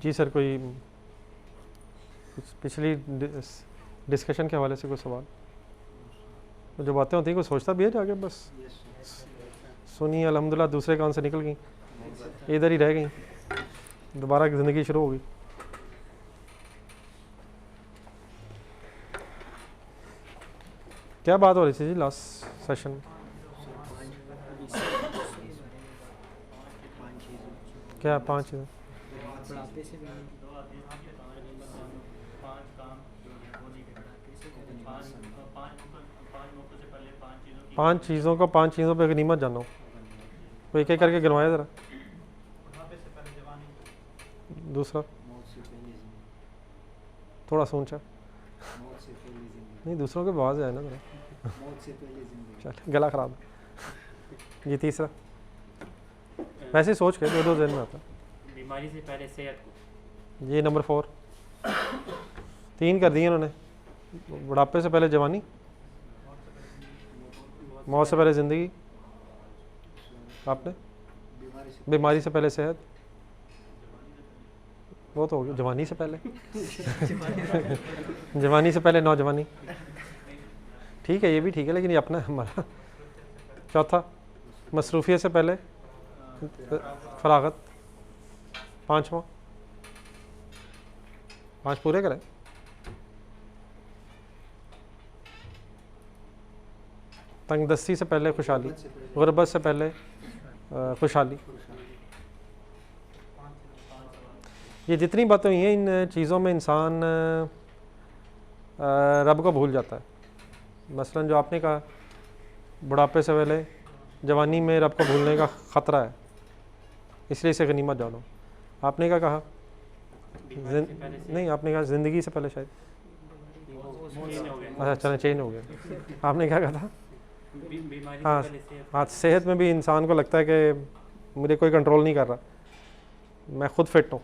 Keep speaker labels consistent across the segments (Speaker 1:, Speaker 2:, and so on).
Speaker 1: जी sir, कोई पिछली discussion के हवाले से कोई सवाल? तो जो बातें होती हैं कोई सोचता भी है जाके, बस सुनी अल्हम्दुलिल्लाह, दूसरे कान से निकल गई, इधर ही रह गई, दोबारा की ज़िंदगी शुरू हो गई। क्या बात हो रही थी जी लास्ट सेशन में? क्या 5 चीज़ें? पांच चीज़ों को 5 चीज़ों पे गनीमत जानो, वो एक एक करके गिनवाया ज़रा। दूसरा थोड़ा सोचा नहीं, दूसरों के आवाज़ है ना ज़रा, चल गला ख़राब है। ये तीसरा वैसे ही सोच के दो दिन में आता,
Speaker 2: बीमारी से पहले सेहत को।
Speaker 1: ये नंबर 4 3 कर दिए उन्होंने। बुढ़ापे से पहले जवानी, मौत से पहले ज़िंदगी, आपने बीमारी से पहले सेहत, वो तो हो गया जवानी से पहले जवानी से पहले नौजवानी, ठीक है ये भी ठीक है, लेकिन ये अपना है हमारा। चौथा मसरूफियत से पहले फरागत, 5वां 5 पूरे करें। तंगदस्ती से पहले खुशहाली, गुरबत से पहले खुशहाली। ये जितनी बातें हुई हैं, इन चीज़ों में इंसान रब को भूल जाता है। मसलन जो आपने कहा बुढ़ापे से पहले जवानी में रब को भूलने का ख़तरा है, इसलिए इसे गनीमत जानो। आपने क्या कहा? नहीं, आपने कहा ज़िंदगी से पहले शायद, अच्छा चलें चेंज हो गया। आपने क्या कहा था? हाँ हाँ, सेहत में भी इंसान को लगता है कि मुझे कोई कंट्रोल नहीं कर रहा, मैं खुद फिट हूँ,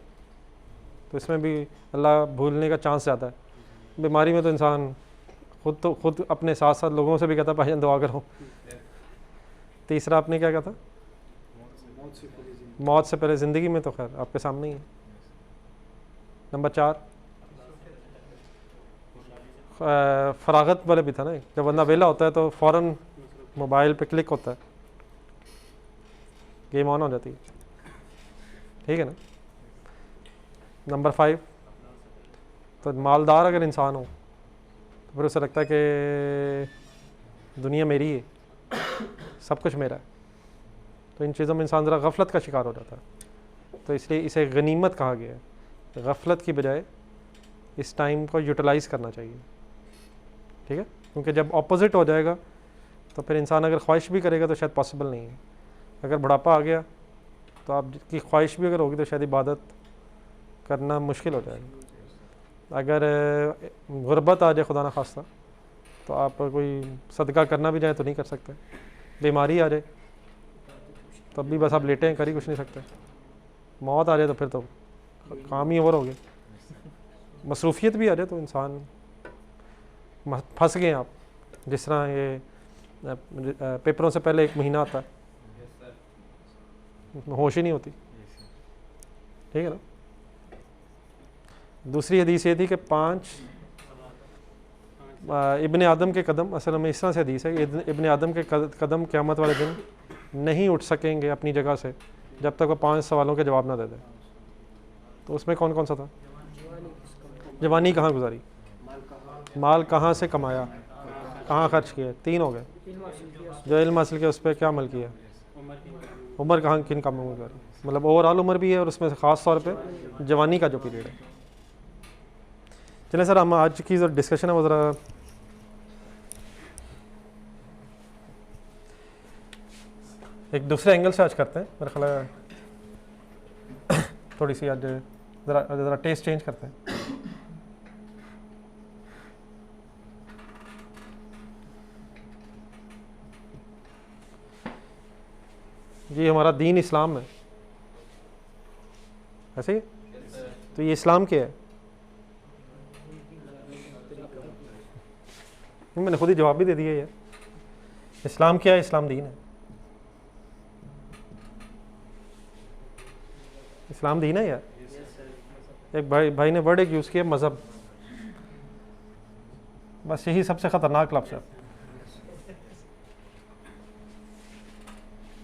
Speaker 1: तो इसमें भी अल्लाह भूलने का चांस ज़्यादा है। बीमारी में तो इंसान खुद अपने साथ साथ लोगों से भी कहता है भाईजान दुआ करो। तीसरा आपने क्या कहा था? मौत से पहले ज़िंदगी में तो खैर आपके सामने ही है। नंबर 4 फरागत वाले भी था ना, जब बंदा वेला होता है तो फ़ौरन मोबाइल पे क्लिक होता है, गेम ऑन हो जाती है, ठीक है ना। नंबर 5 तो मालदार अगर इंसान हो तो फिर उसे लगता है कि दुनिया मेरी है, सब कुछ मेरा है, तो इन चीज़ों में इंसान ज़रा गफलत का शिकार हो जाता है। तो इसलिए इसे गनीमत कहा गया है। गफलत की बजाय इस टाइम को यूटिलाइज़ करना चाहिए, ठीक है, क्योंकि जब ऑपोजिट हो जाएगा तो फिर इंसान अगर ख्वाहिश भी करेगा तो शायद पॉसिबल नहीं है। अगर बुढ़ापा आ गया तो आपकी ख्वाहिश भी अगर होगी तो शायद इबादत करना मुश्किल हो जाएगा। अगर गुर्बत आ जाए खुदा ना खास्ता तो आप कोई सदका करना भी जाए तो नहीं कर सकते। बीमारी आ जाए तब भी बस आप लेटे हैं, कर ही कुछ नहीं सकते। मौत आ जाए तो फिर तो काम ही ओवर हो गया। मसरूफियत भी आ जाए तो इंसान फंस गए आप। जिस तरह ये पेपरों से पहले 1 महीना आता है, होश ही नहीं होती, ठीक है ना। दूसरी हदीस ये थी कि 5 इब्ने आदम के कदम, असल में इस तरह से हदीस है, इब्ने आदम के कदम क़यामत वाले दिन नहीं उठ सकेंगे अपनी जगह से जब तक वो 5 सवालों के जवाब ना दे दे। तो उसमें कौन कौन सा था? जवानी कहाँ गुजारी, माल कहाँ से कमाया, कहाँ खर्च किया, 3 हो गए। जो इल्म हासिल किया उस पर क्या अमल किया, उम्र कहाँ किन कामों में गुजारी, मतलब ओवरऑल उम्र भी है और उसमें से ख़ास तौर पे जवानी का जो पीरियड है। चलें सर, हम आज की जो डिस्कशन है वो ज़रा एक दूसरे एंगल से आज करते हैं। मेरा ख्याल है थोड़ी सी आज ज़रा टेस्ट चेंज करते हैं। जी हमारा दीन इस्लाम है, ऐसे ही? तो ये इस्लाम क्या है? मैंने खुद ही जवाब भी दे दिया यार। इस्लाम क्या है? इस्लाम दीन है। इस्लाम दीन है यार। एक भाई ने वर्ड एक यूज़ किया मज़हब, बस यही सबसे ख़तरनाक लफ्ज़ है।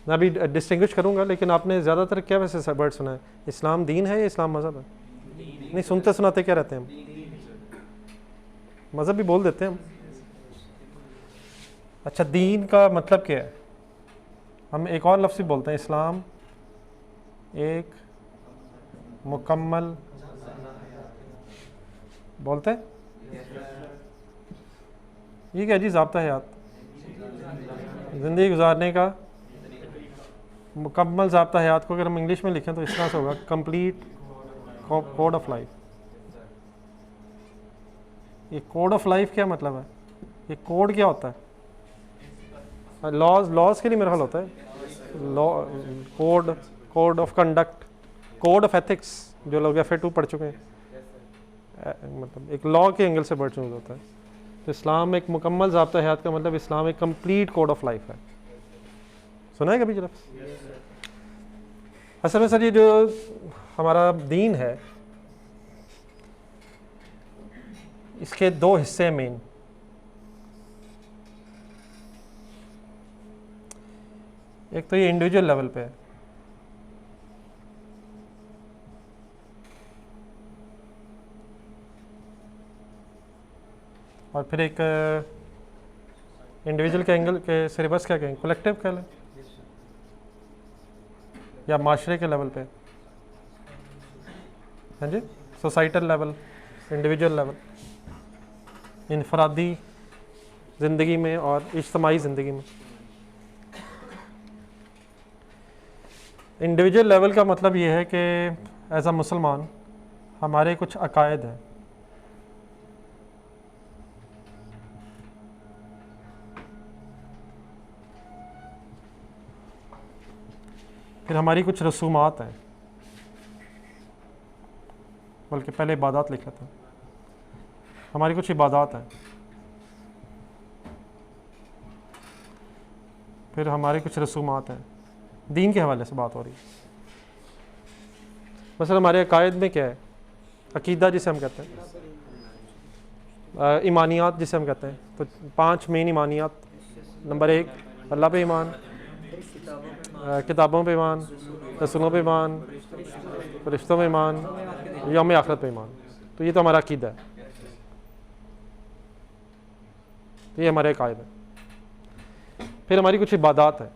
Speaker 1: मैं अभी डिस्टिंग्विश करूंगा, लेकिन आपने ज़्यादातर क्या वैसे वर्ड सुना है? इस्लाम दीन है या इस्लाम मज़हब है? नहीं, सुनते सुनाते क्या रहते हैं हम? मज़हब भी बोल देते हैं हम। अच्छा, दीन का मतलब क्या है? हम एक और लफ्ज़ भी बोलते हैं, इस्लाम एक मुकम्मल, बोलते हैं ये क्या जी? ज़ाब्ता हयात, ज़िंदगी गुजारने का मुकम्मल ज़ाब्ता हयात को अगर हम इंग्लिश में लिखें तो इस तरह से होगा, कंप्लीट कोड ऑफ लाइफ। ये कोड ऑफ लाइफ क्या मतलब है? ये कोड क्या होता है? लॉज के लिए मेरा ख्याल होता है law, code of conduct, code of ethics, जो लोग FA2 पढ़ चुके हैं, मतलब एक लॉ के एंगल से वर्ड चूज होता है। तो इस्लाम एक मुकम्मल ज़ाब्ता हयात का मतलब इस्लाम एक कंप्लीट कोड ऑफ लाइफ है। सुना है कभी जरा? असल में सर ये जो हमारा दीन है, इसके दो हिस्से मेन। एक तो ये इंडिविजुअल लेवल पे है, और फिर एक इंडिविजुअल के एंगल के से रिवर्स क्या कहेंगे, कलेक्टिव कह लें, या माशरे के लेवल पे, हाँ जी, सोसाइटल लेवल, इंडिविजुअल लेवल, इनफरादी ज़िंदगी में और इज्तमाही ज़िंदगी में। इंडिविजुअल लेवल का मतलब ये है कि एज अ मुसलमान हमारे कुछ अकायद हैं, फिर हमारी कुछ रसूमात हैं, बल्कि पहले इबादत लिख लेते हैं। हमारी कुछ इबादत हैं, फिर हमारी कुछ रसूमात हैं। दीन के हवाले से बात हो रही है। मसलन हमारे अकायद में क्या है? अकीदा जिसे हम कहते हैं, ईमानियात जिसे हम कहते हैं। तो 5 मेन ईमानियात। नंबर 1 अल्लाह पे ईमान, किताबों पे ईमान, रसूलों पे ईमान, फरिश्तों पे ईमान, यौम आखिरत पे ईमान। तो ये तो हमारा अकीदा है, तो ये हमारे अकायद है। फिर हमारी कुछ इबादत है।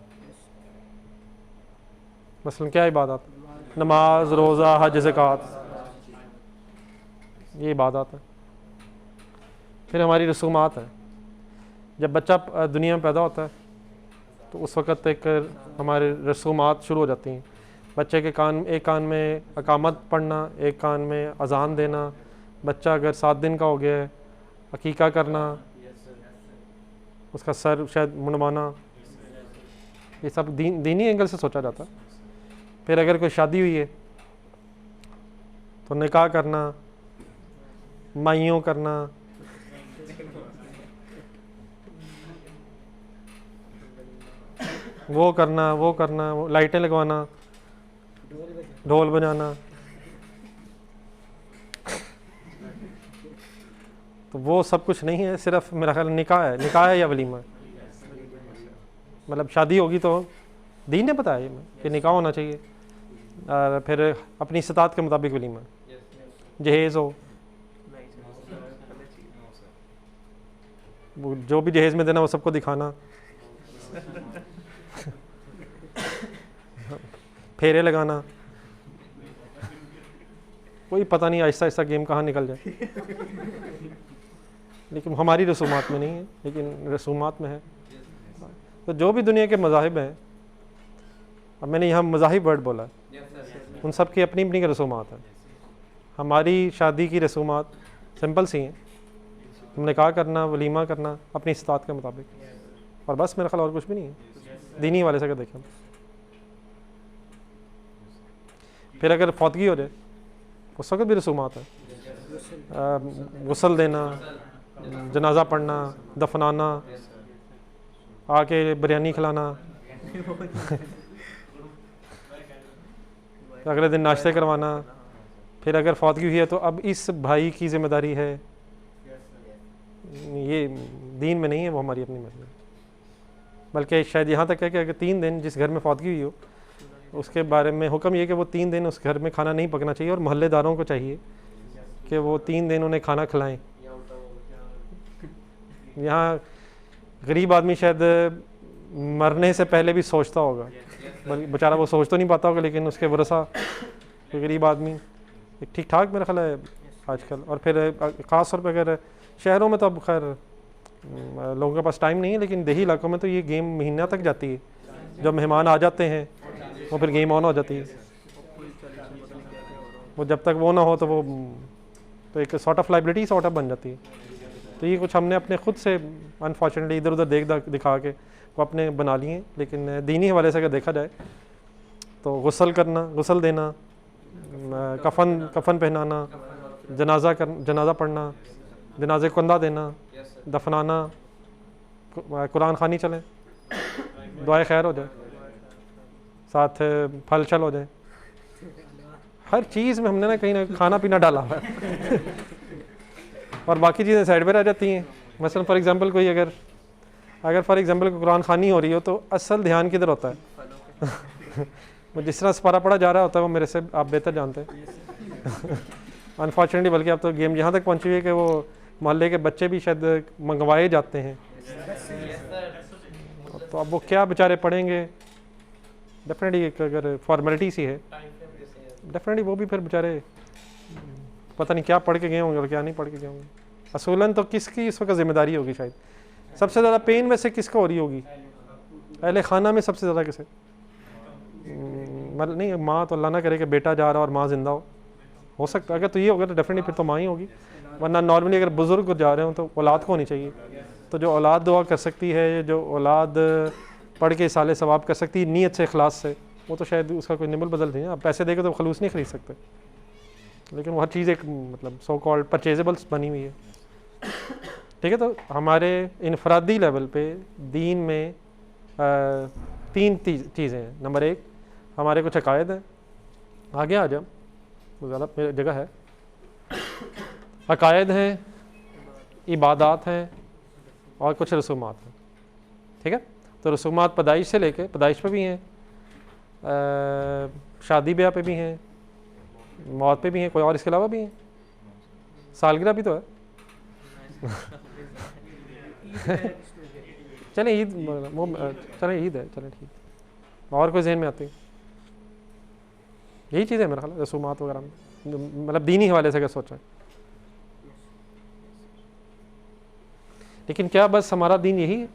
Speaker 1: मसलन क्या इबादत? नमाज, रोज़ा, हज, ज़कात, ये इबादत है। फिर हमारी रसूमात है। जब बच्चा दुनिया में पैदा होता है तो उस वक़्त एक हमारे रसूमात शुरू हो जाती हैं। बच्चे के कान, एक कान में अकामत पढ़ना, एक कान में अजान देना। बच्चा अगर 7 दिन का हो गया है, अकीका करना, उसका सर शायद मुंडवाना, ये सब दीनी एंगल से सोचा जाता है। फिर अगर कोई शादी हुई है तो निकाह करना, माइयों करना, वो करना, वो लाइटें लगवाना, ढोल बजाना, तो वो सब कुछ नहीं है। सिर्फ मेरा ख्याल निकाह है या वलीमा है। मतलब शादी होगी तो दीन ने बताया कि निकाह होना चाहिए, और फिर अपनी इस्तात के मुताबिक वलीमा, जहेज़ हो, वो जो भी जहेज़ में देना वो सबको दिखाना, फेरे लगाना, कोई पता नहीं आहिस्ता आहिस्ता गेम कहाँ निकल जाए। लेकिन हमारी रसूमात में नहीं है, लेकिन रसूमात में है। तो जो भी दुनिया के मज़ाहिब हैं, अब मैंने यहाँ मज़ाहिब वर्ड बोला है, उन सब की अपनी अपनी रसूमात हैं। हमारी शादी की रसूमात सिंपल सी हैं, हमने कहा करना, वलीमा करना अपनी इस्तात के मुताबिक, और बस मेरा ख्याल और कुछ भी नहीं है दीनी वाले से अगर देखें। फिर अगर फौतगी हो जाए उस वक्त भी रसूमात है, गुस्ल देना, जनाजा पढ़ना, दफनाना, आके बिरयानी खिलाना, अगले दिन नाश्ते करवाना, फिर अगर फौतगी हुई है तो अब इस भाई की जिम्मेदारी है, ये दीन में नहीं है, वो हमारी अपनी मर्जी है। बल्कि शायद यहाँ तक है कि अगर 3 दिन जिस घर में फौतगी हुई हो उसके बारे में हुक्म ये कि वो 3 दिन उस घर में खाना नहीं पकना चाहिए, और मोहल्लेदारों को चाहिए कि वो 3 दिन उन्हें खाना खिलाएं। यहाँ गरीब आदमी शायद मरने से पहले भी सोचता होगा, बेचारा वो सोच तो नहीं पाता होगा, लेकिन उसके वरसा गरीब आदमी ठीक ठाक मेरा ख्याल है आजकल। और फिर ख़ास तौर पर अगर शहरों में तो अब खैर लोगों के पास टाइम नहीं है, लेकिन देही इलाकों में तो ये गेम महीना तक जाती है। जब मेहमान आ जाते हैं वो फिर गेम ऑन हो जाती है। वो जब तक वो ना हो तो वो तो एक sort of liability sort of बन जाती है। तो ये कुछ हमने अपने खुद से अनफॉर्चुनेटली इधर उधर दिखा के वो अपने बना लिए। लेकिन दीनी हवाले से अगर देखा जाए तो गुस्ल देना, कफन पहनाना, जनाजा पढ़ना, जनाजे को कंधा देना, दफनाना, कुरान खानी चलें, दुआए खैर हो जाए, साथ फल छल हो जाए, हर चीज़ में हमने ना कहीं ना खाना पीना डाला हुआ है और बाकी चीज़ें साइड पे रह जाती हैं। मसलन फॉर एग्जांपल कोई अगर फॉर एग्जांपल कुरान खानी हो रही हो तो असल ध्यान किधर होता है वो जिस तरह सपारा पड़ा जा रहा होता है वो मेरे से आप बेहतर जानते हैं अनफॉर्चुनेटली। बल्कि अब तो गेम यहाँ तक पहुँची हुई है कि वो मोहल्ले के बच्चे भी शायद मंगवाए जाते हैं। तो अब वो क्या बेचारे पढ़ेंगे, डेफिनेटली अगर फॉर्मेलिटी सी है डेफिनेटली वो भी फिर बेचारे पता नहीं क्या पढ़ के गए होंगे और क्या नहीं पढ़ के गए होंगे। असूलन तो किसकी इस वक्त जिम्मेदारी होगी? शायद सबसे ज़्यादा पेन में से किसको हो रही होगी? अहले खाना में सबसे ज़्यादा किसे? मतलब नहीं, माँ तो अल्लाह ना करे कि बेटा जा रहा और माँ जिंदा हो सकता है। अगर तो ये होगा तो डेफिनेटली फिर तो माँ ही होगी, वरना नॉर्मली अगर बुज़ुर्ग जा रहे हो तो औलाद को होनी चाहिए। तो जो औलाद दुआ कर सकती है, जो औलाद पढ़ के साले सवाब कर सकती है नीयत से, इखलास से, वो तो शायद उसका कोई निमल बदल नहीं है। आप पैसे देकर तो खलूस नहीं खरीद सकते, लेकिन वो हर चीज़ एक मतलब सो कॉल्ड परचेजेबल्स बनी हुई है। ठीक है, तो हमारे इनफरादी लेवल पे दीन में 3 चीज़ें हैं। नंबर 1 हमारे कुछ अकायद हैं, आगे आ जाओ वो ज़्यादा जगह है। अकायद हैं, इबादात हैं और कुछ रसूमात हैं। ठीक है, तो रसूमात पैदाइश से लेके, पैदाइश पे भी हैं, शादी ब्याह पे भी हैं, मौत पे भी हैं, कोई और इसके अलावा भी हैं, सालगिरह भी तो है चलें ईद, वो चलें ईद है, चलें ठीक, और कोई जहन में आती है? यही चीज़ है मेरा ख्याल रसूमात वगैरह में, मतलब दीनी हवाले से अगर सोचें। लेकिन क्या बस हमारा दीन यही है?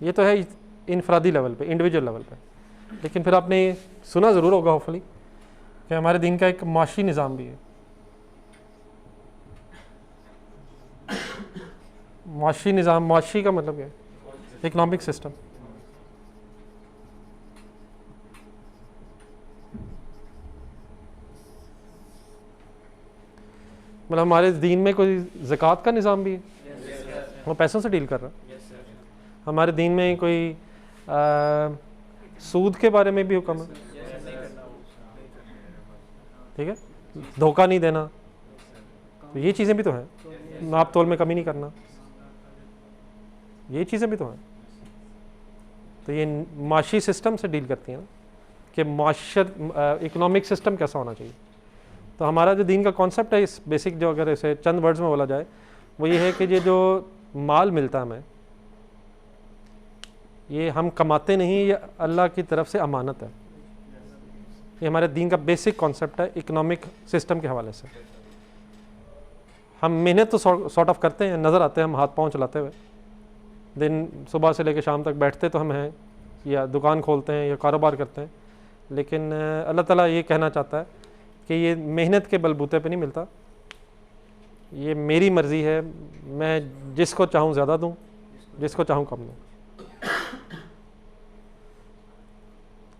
Speaker 1: ये तो है इनफरादी लेवल पे, इंडिविजुअल लेवल पे। लेकिन फिर आपने सुना ज़रूर होगा होपफुली कि हमारे दीन का एक माशी निज़ाम भी है। माशी निज़ाम, माशी का मतलब क्या है? Economic system. मतलब हमारे दीन में कोई ज़कात का निज़ाम भी है, वो पैसों से डील कर रहा है। हमारे दीन में कोई सूद के बारे में भी हुक्म है, ठीक है, धोखा नहीं देना, तो ये चीज़ें भी तो हैं। नाप तोल में कमी नहीं करना, ये चीज़ें भी तो हैं। तो ये माशी सिस्टम से डील करती हैं ना कि माशर इकोनॉमिक सिस्टम कैसा होना चाहिए। तो हमारा जो दीन का कॉन्सेप्ट है, इस बेसिक जो अगर इसे चंद वर्ड्स में बोला जाए, वो ये है कि ये जो माल मिलता है हमें, ये हम कमाते नहीं, ये अल्लाह की तरफ से अमानत है। ये हमारे दीन का बेसिक कॉन्सेप्ट है इकोनॉमिक सिस्टम के हवाले से। हम मेहनत तो सॉर्ट ऑफ करते हैं, नज़र आते हैं हम हाथ पाँव चलाते हुए, दिन सुबह से लेकर शाम तक बैठते तो हम हैं, या दुकान खोलते हैं या कारोबार करते हैं। लेकिन अल्लाह ताला ये कहना चाहता है कि ये मेहनत के बलबूते पे नहीं मिलता, ये मेरी मर्ज़ी है, मैं जिसको चाहूँ ज़्यादा दूँ, जिसको चाहूँ कम दूँ।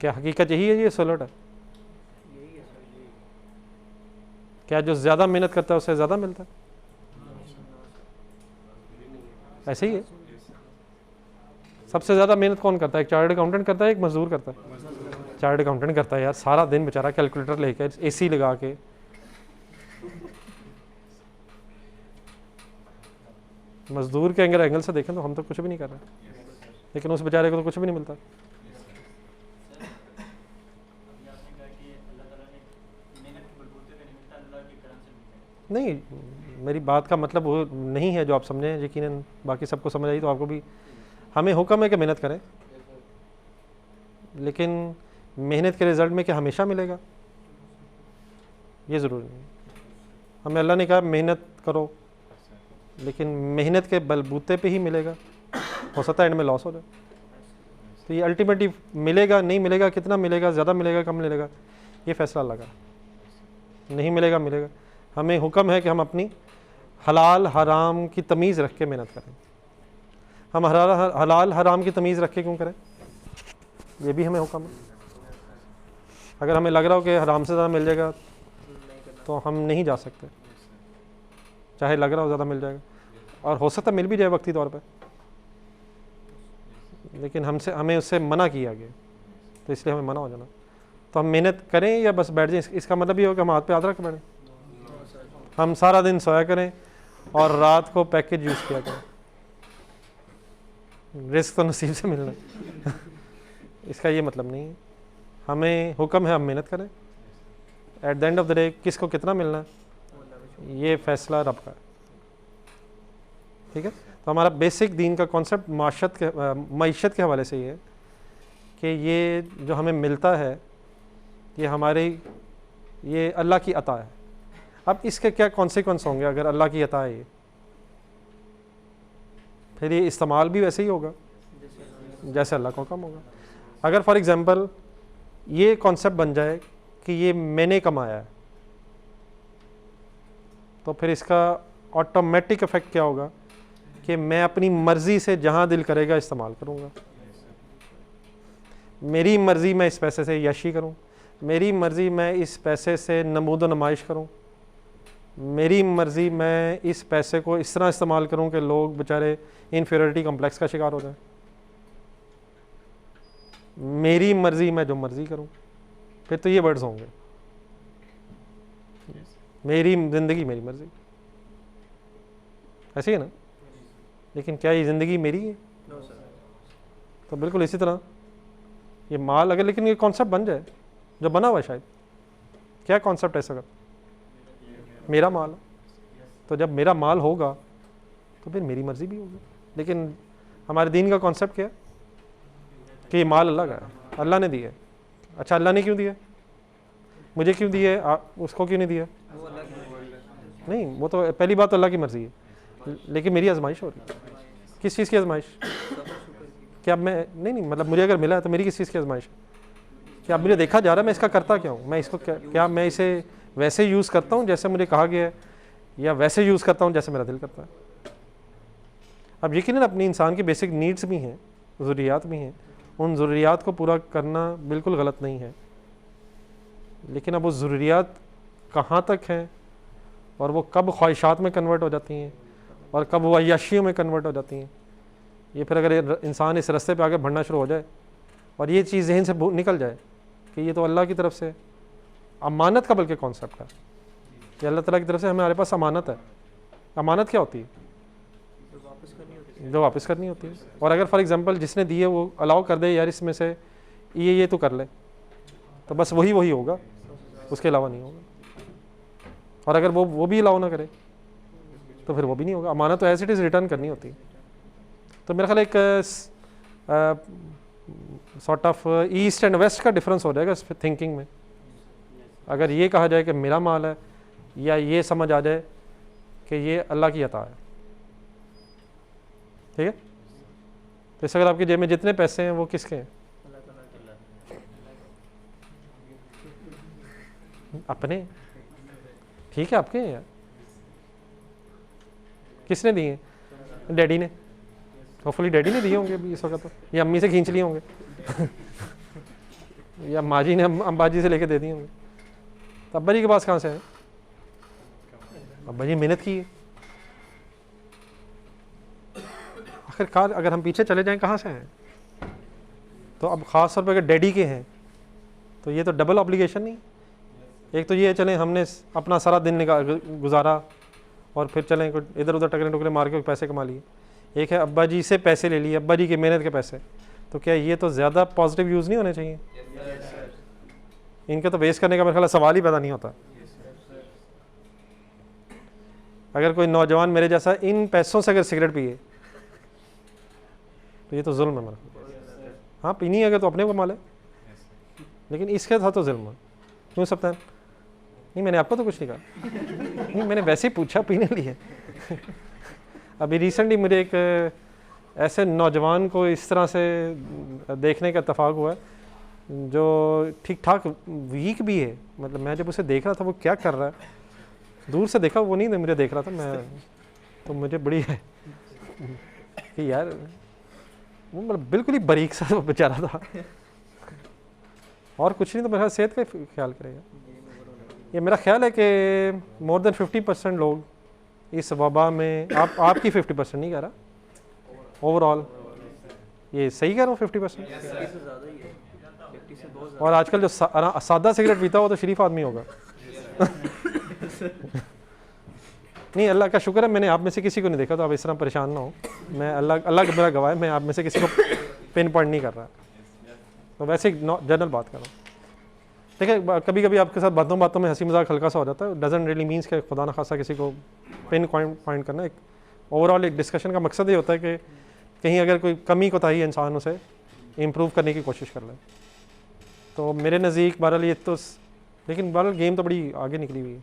Speaker 1: क्या हकीकत यही है? ये सोलट है क्या? जो ज़्यादा मेहनत करता है उससे ज़्यादा मिलता है? ऐसे ही है। सबसे ज़्यादा मेहनत कौन करता है? एक चार्टर्ड अकाउंटेंट करता है, एक मजदूर करता है? चार्ट अकाउंटेंट करता है यार, सारा दिन बेचारा कैलकुलेटर लेकर एसी लगा के, मजदूर के एंगल से देखें तो हम तो कुछ भी नहीं कर रहे, लेकिन उस बेचारे को तो कुछ भी नहीं मिलता। नहीं, मेरी बात का मतलब वो नहीं है जो आप समझे, यकीनन बाकी सबको समझ आई तो आपको भी। हमें हुक्म है कि मेहनत करें, लेकिन मेहनत के रिज़ल्ट में क्या हमेशा मिलेगा ये ज़रूरी नहीं। हमें अल्लाह ने कहा मेहनत करो, लेकिन मेहनत के बलबूते पे ही मिलेगा, हो सकता है एंड में लॉस हो जाए। तो ये अल्टीमेटली मिलेगा नहीं मिलेगा, कितना मिलेगा, ज़्यादा मिलेगा कम मिलेगा, ये फैसला अल्लाह का, नहीं मिलेगा मिलेगा। हमें हुक्म है कि हम अपनी हलाल हराम की तमीज़ रख के मेहनत करें। हम हलाल हराम की तमीज़ रख के क्यों करें, ये भी हमें हुक्म है। अगर हमें लग रहा हो कि हराम से ज़्यादा मिल जाएगा तो हम नहीं जा सकते, चाहे लग रहा हो ज़्यादा मिल जाएगा, और हो सकता मिल भी जाए वक्ती तौर पे, लेकिन हमें उससे मना किया गया, तो इसलिए हमें मना हो जाना। तो हम मेहनत करें या बस बैठ जाएं, इसका मतलब ये हो कि हम हाथ पे हाथ रख बैठें। हम सारा दिन सोया करें और रात को पैकेज यूज़ किया करें, रिस्क तो नसीब से मिलना है। इसका ये मतलब नहीं है। हमें हुक्म है हम मेहनत करें, at the end of the day किसको कितना मिलना है ये फैसला रब का है, ठीक है। तो हमारा बेसिक दीन का कॉन्सेप्ट मईशत के हवाले से ये है कि ये जो हमें मिलता है ये अल्लाह की अता है। अब इसके क्या कॉन्सिक्वेंस होंगे अगर अल्लाह की अता है ये, फिर ये इस्तेमाल भी वैसे ही होगा जैसे अल्लाह को हुक्म होगा। अगर फॉर एग्ज़ाम्पल ये कॉन्सेप्ट बन जाए कि ये मैंने कमाया है, तो फिर इसका ऑटोमेटिक इफ़ेक्ट क्या होगा कि मैं अपनी मर्ज़ी से जहाँ दिल करेगा इस्तेमाल करूँगा। मेरी मर्ज़ी मैं इस पैसे से यशी करूँ, मेरी मर्ज़ी मैं इस पैसे से नमूद नुमाइश करूँ, मेरी मर्ज़ी मैं इस पैसे को इस तरह इस्तेमाल करूँ कि लोग बेचारे इन्फीरियरिटी कॉम्प्लेक्स का शिकार हो जाए। मेरी मर्ज़ी मैं जो मर्ज़ी करूँ, फिर तो ये वर्ड्स होंगे, मेरी ज़िंदगी मेरी मर्ज़ी, ऐसे ही ना। लेकिन क्या ये ज़िंदगी मेरी है? तो बिल्कुल इसी तरह ये माल अगर, लेकिन ये कॉन्सेप्ट बन जाए जो बना हुआ है, शायद क्या कॉन्सेप्ट है ऐसा, मेरा माल है, तो जब मेरा माल होगा तो फिर मेरी मर्ज़ी भी होगी। लेकिन हमारे दीन का कॉन्सेप्ट क्या है कि ये माल अल्लाह का है, अल्लाह ने दिया है। अच्छा, अल्लाह ने क्यों दिया, मुझे क्यों दिया, उसको क्यों नहीं दिया? नहीं, वो तो पहली बात तो अल्लाह की मर्ज़ी है, लेकिन मेरी आजमाइश हो रही है। किस चीज़ की आजमाइश? क्या मैं नहीं मतलब मुझे अगर मिला है तो मेरी किस चीज़ की आजमाइश है? क्या अब मुझे देखा जा रहा है मैं इसका करता क्या हूँ, मैं इसको क्या मैं इसे वैसे यूज़ करता हूँ जैसे मुझे कहा गया है, या वैसे यूज़ करता हूँ जैसे मेरा दिल करता है? अब यकीनन अपनी इंसान की बेसिक नीड्स भी हैं, ज़रूरियात भी हैं, उन ज़रूरियात को पूरा करना बिल्कुल गलत नहीं है, लेकिन अब वो ज़रूरियात कहाँ तक हैं और वो कब ख्वाहिशात में कन्वर्ट हो जाती हैं और कब वो अय्याशियों में कन्वर्ट हो जाती हैं, ये फिर अगर इंसान इस रास्ते पे आगे बढ़ना शुरू हो जाए और ये चीज़ जहन से निकल जाए कि ये तो अल्लाह की तरफ से अमानत का बल्कि कॉन्सेप्ट है, ये अल्लाह ताला की तरफ से हमारे पास अमानत है। अमानत क्या होती है? जो वापस करनी होती है। और अगर फॉर एग्जांपल जिसने दी है वो अलाउ कर दे यार इसमें से ये तो कर ले, तो बस वही होगा, उसके अलावा नहीं होगा। और अगर वो भी अलाउ ना करे तो फिर वो भी नहीं होगा। अमानत तो एज इट इज़ रिटर्न करनी होती है। तो मेरा ख्याल एक sort of east and west का डिफरेंस हो जाएगा इस थिंकिंग में। अगर ये कहा जाए कि मेरा माल है, या ये समझ आ जाए कि ये अल्लाह की अता है, ठीक है। तो इस अगर आपकी जेब में जितने पैसे हैं वो किसके हैं? अपने, ठीक है, आपके हैं यार। किसने दिए हैं? डैडी ने, होपफुली डैडी ने दिए होंगे अभी इस वक्त तो, या अम्मी से खींच लिए होंगे या माँ जी ने अम्बा जी से लेके दे दिए होंगे। तो अब्बा जी के पास कहाँ से है? अब्बा जी मेहनत की है। आखिरकार अगर हम पीछे चले जाएं कहाँ से हैं, तो अब ख़ास तौर पर अगर डैडी के हैं तो ये तो डबल ऑब्लिगेशन नहीं। एक तो ये चलें हमने अपना सारा दिन गुजारा और फिर चलें इधर उधर टकरे टुकरे मार के पैसे कमा लिए, एक है अब्बा जी से पैसे ले लिए, अब्बा जी की मेहनत के पैसे, तो क्या ये तो ज़्यादा पॉजिटिव यूज़ नहीं होने चाहिए? इनके तो वेस्ट करने का मेरे ख्याल सवाल ही पैदा नहीं होता। अगर कोई नौजवान मेरे जैसा इन पैसों से अगर सिगरेट पिए तो ये तो जुल्म है मेरा। हाँ पीनी है अगर तो अपने को कमा ले, लेकिन इसके साथ तो जुल्म है। क्यों सकता है? नहीं मैंने आपको तो कुछ नहीं कहा, नहीं मैंने वैसे ही पूछा पीने लिए। अभी रिसेंटली मुझे एक ऐसे नौजवान को इस तरह से देखने का इत्तेफाक हुआ है जो ठीक ठाक वीक भी है, मतलब मैं जब उसे देख रहा था वो क्या कर रहा है, दूर से देखा, वो नहीं मुझे देख रहा था मैं, तो मुझे बड़ी है कि यार वो मतलब बिल्कुल ही बारीक सा वो बेचारा था, और कुछ नहीं तो मेरा सेहत का ख्याल करेगा। ये मेरा ख्याल है कि मोर देन 50% लोग इस वबा में, आपकी 50% नहीं कह रहा, ओवरऑल ये सही कह रहा हूँ 50%। और आजकल जो सादा सिगरेट पीता हो तो शरीफ आदमी होगा। नहीं अल्लाह का शुक्र है मैंने आप में से किसी को नहीं देखा, तो आप इस तरह परेशान ना हो। मैं अल्लाह का मेरा गवाह है, मैं आप में से किसी को पिन पॉइंट नहीं कर रहा, तो वैसे जनरल बात कर रहा हूँ। देखिए कभी कभी आपके साथ बातों बातों में हंसी मजाक हल्का सा हो जाता है, डजंट रियली मीन्स कि खुदा न खासा किसी को पिन पॉइंट करना। एक ओवरऑल एक डिस्कशन का मकसद ये होता है कि कहीं अगर कोई कमी कोताही इंसान उसे इम्प्रूव करने की कोशिश कर ले। तो मेरे नज़दीक बहरहाल ये तो, लेकिन बहरहाल गेम तो बड़ी आगे निकली हुई है,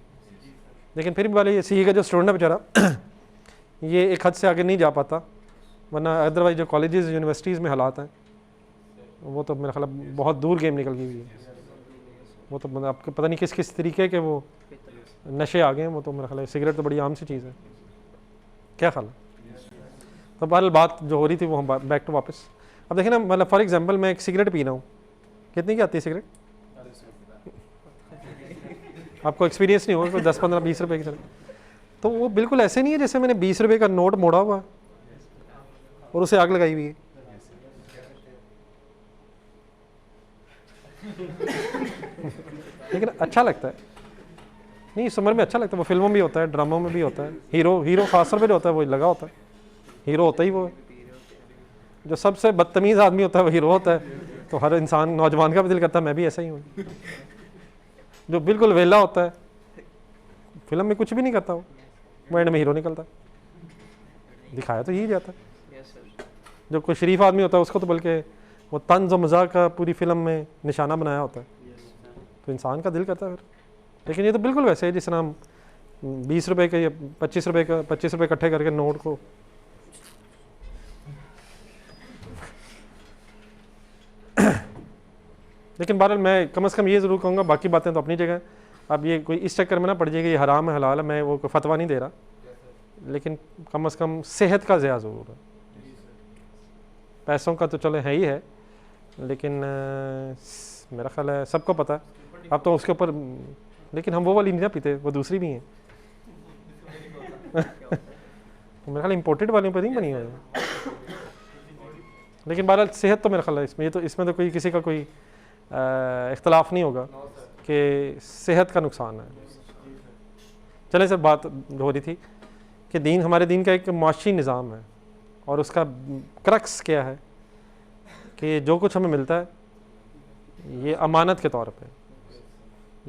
Speaker 1: लेकिन फिर भी वाले सी का जो स्टूडेंट है बेचारा ये एक हद से आगे नहीं जा पाता, वरना अदरवाइज जो कॉलेजेस यूनिवर्सिटीज़ में हालात हैं वो तो मेरा ख्याल बहुत दूर गेम निकल गई हुई है। वो तो मतलब आपको पता नहीं किस किस तरीके के वो नशे आ गए हैं, वो तो मेरा ख्याल है सिगरेट तो बड़ी आम सी चीज़ है। क्या ख्याल है? तो बहरहाल बात जो हो रही थी वो हम बैक टू वापस। अब देखिए ना, मतलब फॉर एग्जांपल मैं एक सिगरेट पी रहा हूँ, कितनी की आती है सिगरेट? आपको एक्सपीरियंस नहीं होगा, कोई 10, 15, 20 रुपए की चले, तो वो बिल्कुल ऐसे नहीं है जैसे मैंने 20 रुपए का नोट मोड़ा हुआ और उसे आग लगाई हुई है। लेकिन अच्छा लगता है, नहीं इस उम्र में अच्छा लगता है, वो फिल्मों में भी होता है, ड्रामों में भी होता है, हीरो खास तौर पे जो होता है वो लगा होता है, हीरो होता ही वो है। जो सबसे बदतमीज़ आदमी होता है वो हीरो होता है, तो हर इंसान नौजवान का भी दिल करता है मैं भी ऐसा ही हूँ। जो बिल्कुल वेला होता है, फिल्म में कुछ भी नहीं करता वो एंड में हीरो निकलता है, दिखाया तो यही जाता है। जो कोई शरीफ आदमी होता है उसको तो बल्कि वो तंज और मजाक का पूरी फिल्म में निशाना बनाया होता है, तो इंसान का दिल करता है फिर। लेकिन ये तो बिल्कुल वैसे है जिस तरह हम 20 रुपए के या 25 रुपए इकट्ठे करके नोट को लेकिन बहरहाल मैं कम से कम ये ज़रूर कहूँगा, बाकी बातें तो अपनी जगह। अब ये कोई इस चक्कर में ना पड़ जाएगी ये हराम है हलाल है, मैं वो फतवा नहीं दे रहा, लेकिन कम से कम सेहत का ज़्यादा ज़रूर है। पैसों का तो चलो है ही है, लेकिन मेरा ख्याल है सबको पता है अब तो उसके ऊपर, लेकिन हम वो वाली नहीं ना पीते, वो दूसरी भी हैं। तो मेरा ख्याल इम्पोर्टेड वालों पर नहीं बनी हुई है, लेकिन बहरहाल सेहत तो मेरा ख्याल है इसमें तो कोई किसी का कोई इख्तलाफ नहीं होगा कि सेहत का नुकसान है। चले सर, बात हो रही थी कि दीन, हमारे दीन का एक माशी निज़ाम है और उसका क्रक्स क्या है कि जो कुछ हमें मिलता है ये अमानत के तौर पे,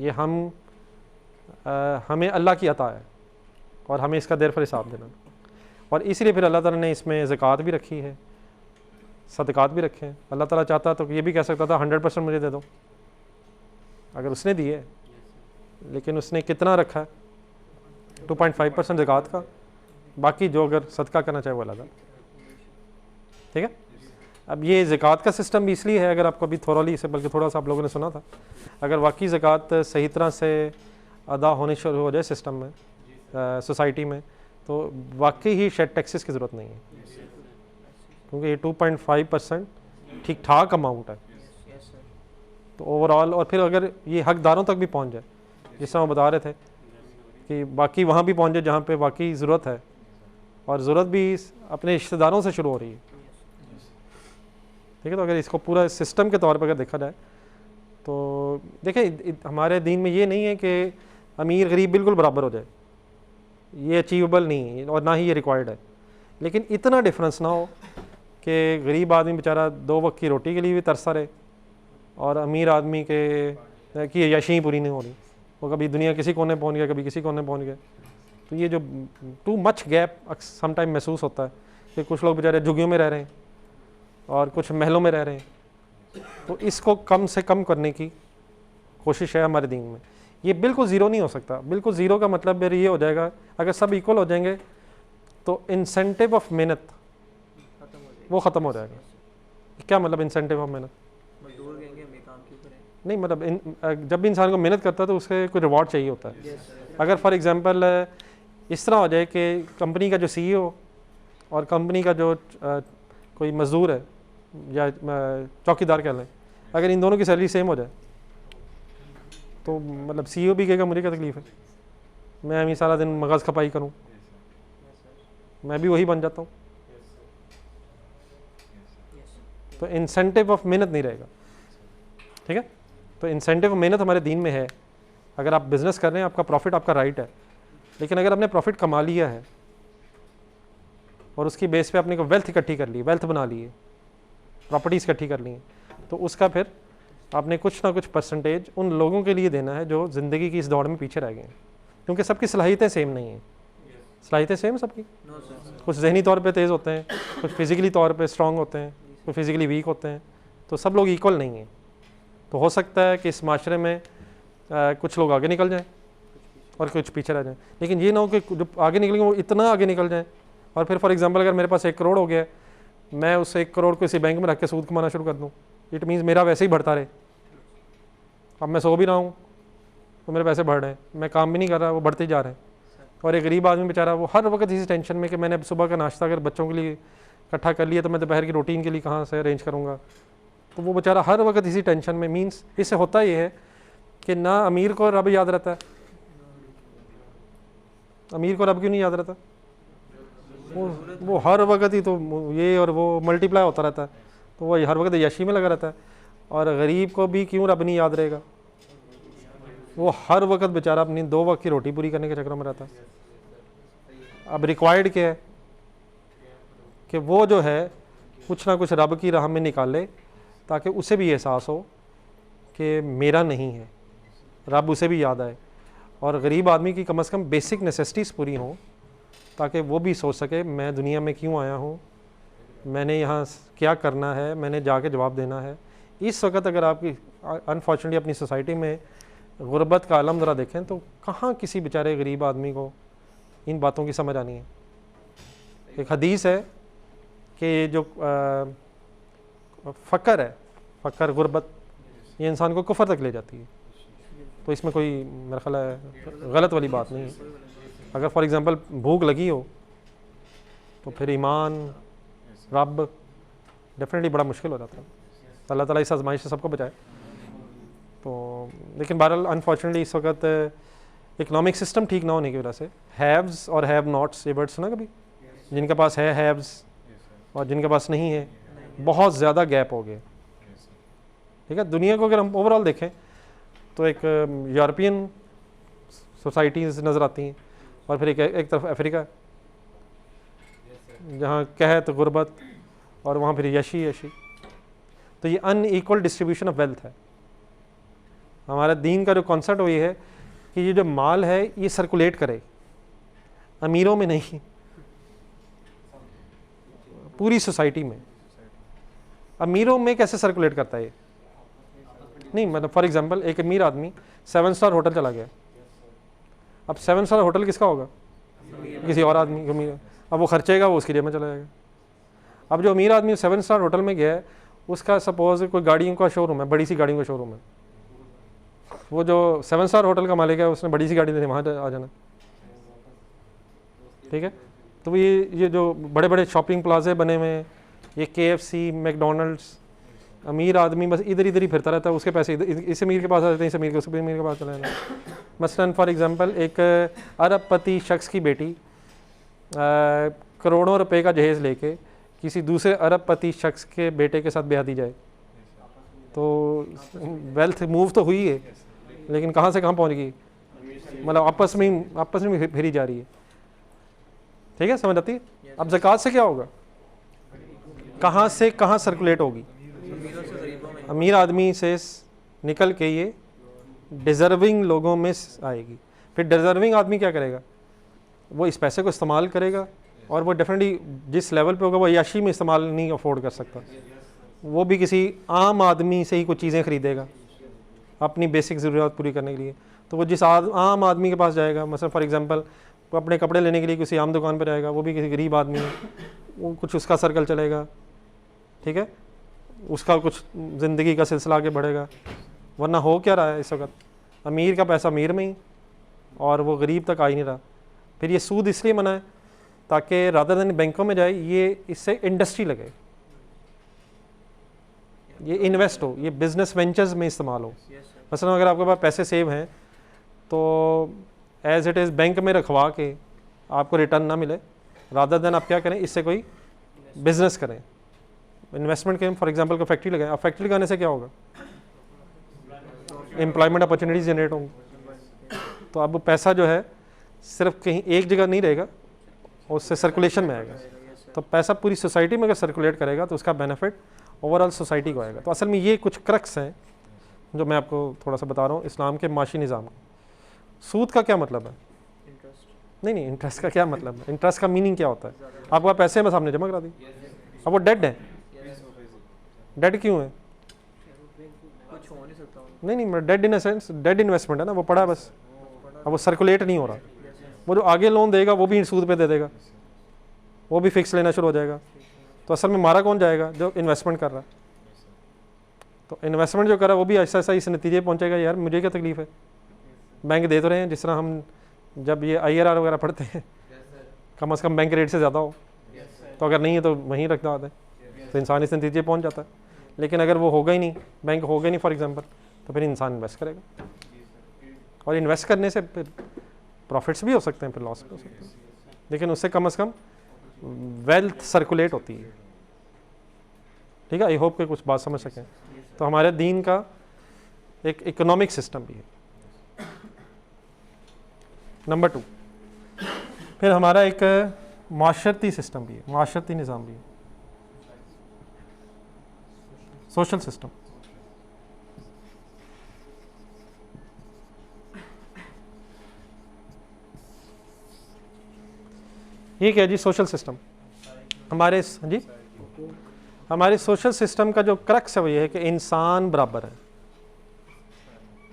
Speaker 1: ये हमें अल्लाह की अता है और हमें इसका देर पर हिसाब देना, और इसीलिए फिर अल्लाह ताला ने इसमें ज़कात भी रखी है, सदक़ात भी रखे हैं। अल्लाह ताला चाहता तो ये भी कह सकता था 100% मुझे दे दो, अगर उसने दिए, लेकिन उसने कितना रखा है? 2.5% ज़कात का, बाकी जो अगर सदका करना चाहे वो अलग है। ठीक है, अब ये ज़कात का सिस्टम भी इसलिए है, अगर आपको अभी थोड़ा से बल्कि थोड़ा सा आप लोगों ने सुना था, अगर वाकई ज़कात सही तरह से अदा होने शुरू हो जाए सिस्टम में, सोसाइटी में, तो वाकई ही शेड टैक्सेस की ज़रूरत नहीं है, क्योंकि ये 2.5% ठीक ठाक अमाउंट है। तो ओवरऑल, और फिर अगर ये हकदारों तक भी पहुंच जाए, जिस तरह हम बता रहे थे कि बाकी वहाँ भी पहुँच जाए जहाँ पे वाकई ज़रूरत है, और ज़रूरत भी अपने रिश्तेदारों से शुरू हो रही है। ठीक है, तो अगर इसको पूरा सिस्टम के तौर पर अगर देखा जाए तो देखिए हमारे दीन में ये नहीं है कि अमीर गरीब बिल्कुल बराबर हो जाए, ये अचीवेबल नहीं है और ना ही ये रिक्वायर्ड है, लेकिन इतना डिफरेंस ना हो कि गरीब आदमी बेचारा 2 वक्त की रोटी के लिए भी तरसता रहे और अमीर आदमी के की यशी ही पूरी नहीं हो रही, वो कभी दुनिया किसी कोने पहुंच गया, कभी किसी कोने पहुंच गया। तो ये जो too much gap some time महसूस होता है कि कुछ लोग बेचारे झुग्गियों में रह रहे हैं और कुछ महलों में रह रहे हैं। तो इसको कम से कम करने की कोशिश है हमारे दीन में। ये बिल्कुल ज़ीरो नहीं हो सकता, बिल्कुल ज़ीरो का मतलब फिर ये हो जाएगा अगर सब इक्वल हो जाएंगे तो इंसेंटिव ऑफ मेहनत वो ख़त्म हो जाएगा। क्या मतलब इंसेंटिव ऑफ मेहनत? नहीं मतलब जब भी इंसान को मेहनत करता है तो उसे कोई रिवॉर्ड चाहिए होता है। अगर फॉर एग्जांपल इस तरह हो जाए कि कंपनी का जो सीईओ और कंपनी का जो कोई मजदूर है या चौकीदार कह लें, अगर इन दोनों की सैलरी सेम हो जाए तो मतलब सीईओ भी कहेगा मुझे क्या तकलीफ़ है, मैं अभी सारा दिन मगज़ खपाई करूं, मैं भी वही बन जाता हूं। तो इंसेंटिव ऑफ मेहनत नहीं रहेगा, ठीक है। तो इंसेंटिव ऑफ मेहनत हमारे दीन में है। अगर आप बिज़नेस कर रहे हैं, आपका प्रॉफिट आपका राइट है, लेकिन अगर आपने प्रॉफिट कमा लिया है और उसकी बेस पे आपने को वेल्थ इकट्ठी कर ली, वेल्थ बना ली है, प्रॉपर्टीज़ इकट्ठी कर ली हैं, तो उसका फिर आपने कुछ ना कुछ परसेंटेज उन लोगों के लिए देना है जो ज़िंदगी की इस दौड़ में पीछे रह गए हैं, क्योंकि सबकी सलाहियतें सेम नहीं हैं। सलाहियतें सेम सबकी, कुछ जहनी तौर पे तेज़ होते हैं, कुछ फिज़िकली तौर पे स्ट्रॉन्ग होते हैं, कुछ फिज़िकली वीक होते हैं, तो सब लोग इक्वल नहीं हैं। तो हो सकता है कि इस माशरे में कुछ लोग आगे निकल जाएं और कुछ पीछे रह जाएं, लेकिन ये ना हो कि जो आगे निकलेंगे वो इतना आगे निकल जाएं और फिर फॉर एग्जांपल अगर मेरे पास 1 करोड़ हो गया है, मैं उस 1 करोड़ को इसी बैंक में रख के सूद कमाना शुरू कर दूँ, इट मीन्स मेरा वैसे ही बढ़ता रहे। अब मैं सो भी रहा हूँ तो मेरे पैसे बढ़ रहे हैं, मैं काम भी नहीं कर रहा, वो बढ़ते ही जा रहे हैं। और एक गरीब आदमी बेचारा वो हर वक्त इसी टेंशन में कि मैंने सुबह का नाश्ता अगर बच्चों के लिए इकट्ठा कर लिया तो मैं दोपहर की रूटीन के लिए कहाँ से अरेंज करूँगा। तो वो बेचारा हर वक्त इसी टेंशन में, मीन्स इससे होता ये है कि ना अमीर को रब याद रहता है। अमीर को रब क्यों नहीं याद रहता? वो हर वक्त ही तो ये और वो मल्टीप्लाई होता रहता है, तो वो हर वक्त यशी में लगा रहता है। और गरीब को भी क्यों रब नहीं याद रहेगा? वो हर वक्त बेचारा अपनी 2 वक्त की रोटी पूरी करने के चक्कर में रहता है। अब रिक्वायर्ड क्या है कि वो जो है कुछ ना कुछ रब की राह में निकाले ताकि उसे भी एहसास हो कि मेरा नहीं है, रब उसे भी याद आए। और गरीब आदमी की कम से कम बेसिक नेसेसिटीज़ पूरी हों ताकि वो भी सोच सके मैं दुनिया में क्यों आया हूँ, मैंने यहाँ क्या करना है, मैंने जाके जवाब देना है। इस वक्त अगर आपकी अनफॉर्चुनेटली अपनी सोसाइटी में गुर्बत का आलम ज़रा देखें तो कहाँ किसी बेचारे गरीब आदमी को इन बातों की समझ आनी है। एक हदीस है कि जो फ़क्र है, फ़क्र गुर्बत, ये इंसान को कुफर तक ले जाती है। तो इसमें कोई मेरा ख्याल है गलत वाली बात नहीं है। अगर फॉर एग्ज़ाम्पल भूख लगी हो तो फिर ईमान रब डेफिनेटली बड़ा मुश्किल हो जाता है। अल्लाह ताला इस आज़माइश से सबको बचाए। तो लेकिन बहरहाल अनफॉर्चुनेटली इस वक्त इकनॉमिक सिस्टम ठीक ना होने की वजह से हैव्स और हैव नॉट्स, ये वर्ड सुना कभी? जिनके पास है हैव्स और जिनके पास नहीं है, बहुत ज़्यादा गैप हो गए। ठीक है, दुनिया को अगर हम ओवरऑल देखें तो एक यूरोपियन सोसाइटीज़ नज़र आती हैं और फिर एक तरफ अफ्रीका जहाँ कहत गुर्बत और वहाँ फिर यशी। तो ये अनइक्वल डिस्ट्रीब्यूशन ऑफ वेल्थ है। हमारा दीन का जो कॉन्सेप्ट वो ये है कि ये जो माल है ये सर्कुलेट करे, अमीरों में नहीं, पूरी सोसाइटी में। अमीरों में कैसे सर्कुलेट करता है ये? नहीं मतलब फॉर एग्जांपल एक अमीर आदमी 7 स्टार होटल चला गया, अब 7 स्टार होटल किसका होगा? किसी और आदमी अमीर। अब वो खर्चेगा, वो उसकी जेब में चला जाएगा। अब जो अमीर आदमी 7 स्टार होटल में गया है, उसका सपोज कोई गाड़ियों का शोरूम है, बड़ी सी गाड़ियों का शोरूम है, वो जो 7 स्टार होटल का मालिक है उसने बड़ी सी गाड़ी लेने वहाँ आ जाना। ठीक है, तो ये जो बड़े बड़े शॉपिंग प्लाजे बने हुए हैं, ये KFC, मैकडोनल्ड्स, अमीर आदमी बस इधर ही फिरता रहता है, उसके पैसे इस अमीर के पास आ जाते हैं, इस अमीर के उस अमीर के पास चले जाना। मसलन फॉर एग्जांपल एक अरबपति शख्स की बेटी करोड़ों रुपए का जहेज़ लेके किसी दूसरे अरबपति शख्स के बेटे के साथ ब्याह दी जाए तो वेल्थ मूव तो हुई है, लेकिन कहाँ से कहाँ पहुँच गई, मतलब आपस में फिरी जा रही है। ठीक है, समझ आती है। अब ज़कात से क्या होगा, कहाँ से कहाँ सर्कुलेट होगी, अमीर आदमी से निकल के ये डिज़र्विंग लोगों में आएगी। फिर डिज़र्विंग आदमी क्या करेगा, वो इस पैसे को इस्तेमाल करेगा, और वो डेफिनेटली जिस लेवल पे होगा वो अय्याशी में इस्तेमाल नहीं अफोर्ड कर सकता, वो भी किसी आम आदमी से ही कुछ चीज़ें ख़रीदेगा अपनी बेसिक ज़रूरत पूरी करने के लिए। तो वो जिस आम आदमी के पास जाएगा, मतलब फॉर एग्जांपल वो अपने कपड़े लेने के लिए किसी आम दुकान पर जाएगा, वो भी किसी गरीब आदमी है, वो कुछ उसका सर्कल चलेगा, ठीक है, उसका कुछ ज़िंदगी का सिलसिला आगे बढ़ेगा। वरना हो क्या रहा है इस वक्त, अमीर का पैसा अमीर में ही और वो गरीब तक आ ही नहीं रहा। फिर ये सूद इसलिए मना है ताकि रादर देन बैंकों में जाए, ये इससे इंडस्ट्री लगे, ये इन्वेस्ट हो, ये बिजनेस वेंचर्स में इस्तेमाल हो। मसलन अगर आपके पास पैसे सेव हैं तो एज इट इज़ बैंक में रखवा के आपको रिटर्न ना मिले, रादर देन आप क्या करें, इससे कोई बिजनेस करें, इन्वेस्टमेंट करें। फॉर एग्जांपल को फैक्ट्री लगाएं, अब फैक्ट्री लगाने से क्या होगा, एम्प्लॉयमेंट अपॉर्चुनिटीज जनरेट होंगी। तो अब पैसा जो है सिर्फ कहीं एक जगह नहीं रहेगा, उससे सर्कुलेशन में आएगा। तो पैसा पूरी सोसाइटी में अगर सर्कुलेट करेगा तो उसका बेनिफिट ओवरऑल सोसाइटी को आएगा। तो असल में ये कुछ क्रक्स हैं जो मैं आपको थोड़ा सा बता रहा हूँ इस्लाम के माशी निज़ाम का। सूद का क्या मतलब है, नहीं इंटरेस्ट का क्या मतलब है, इंटरेस्ट का मीनिंग क्या होता है। आपके पास पैसे में सामने जमा करा दी, अब वो डेड है, डेड क्यों है, नहीं dead in sense, dead investment है ना, वो पड़ा है बस, अब वो सर्कुलेट नहीं हो रहा। वो जो आगे लोन देगा वो भी सूद पे दे देगा, वो भी फिक्स लेना शुरू हो जाएगा। तो असल में मारा कौन जाएगा, जो इन्वेस्टमेंट कर रहा है। तो इन्वेस्टमेंट जो कर रहा है वो भी ऐसा ऐसा इस नतीजे पहुंचेगा, यार मुझे क्या तकलीफ है, बैंक दे तो रहे हैं। जिस तरह हम जब ये IRR वगैरह पढ़ते हैं, कम अज़ कम बैंक रेट से ज़्यादा हो, तो अगर नहीं है तो वहीं रख देते हैं, तो इंसान इस नतीजे पहुँच जाता है। लेकिन अगर वो होगा ही नहीं, बैंक होगा ही नहीं फॉर एग्जांपल, तो फिर इंसान इन्वेस्ट करेगा, और इन्वेस्ट करने से फिर प्रॉफिट्स भी हो सकते हैं, फिर लॉस भी हो सकते हैं, लेकिन उससे कम से कम वेल्थ सर्कुलेट होती है। ठीक है, आई होप कि कुछ बात समझ सकें। तो हमारे दीन का एक इकोनॉमिक सिस्टम भी है। नंबर 2, फिर हमारा एक माशरती सिस्टम भी है, माशरती निज़ाम भी है, सोशल सिस्टम। ये क्या जी, सोशल सिस्टम हमारे जी, हमारे सोशल सिस्टम का जो क्रक्स है वो ये है कि इंसान बराबर है।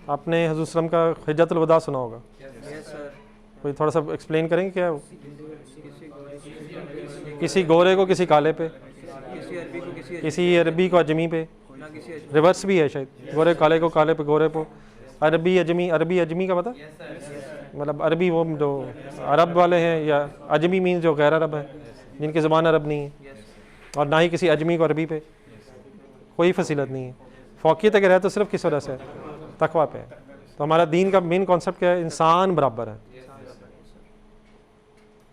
Speaker 1: आपने हुज़ूर सल्लल्लाहु अलैहि वसल्लम का हिज्जतुल वदा सुना होगा, कोई थोड़ा सा एक्सप्लेन करेंगे क्या है वो? किसी गोरे को किसी काले पे, किसी अरबी को अजमी पे, रिवर्स भी है शायद, गोरे काले को काले पे गोरे पे, अरबी अजमी। अरबी अजमी का पता, मतलब अरबी वो जो अरब वाले हैं, या अजमी मीन जो गैर अरब हैं, जिनकी ज़बान अरब नहीं है, और ना ही किसी अजमी को अरबी पे कोई फसीलत नहीं है। फ़ौक़ियत अगर है तो सिर्फ किस वजह से, तकवा पे है। तो हमारा दीन का मेन कॉन्सेप्ट क्या है, इंसान बराबर है,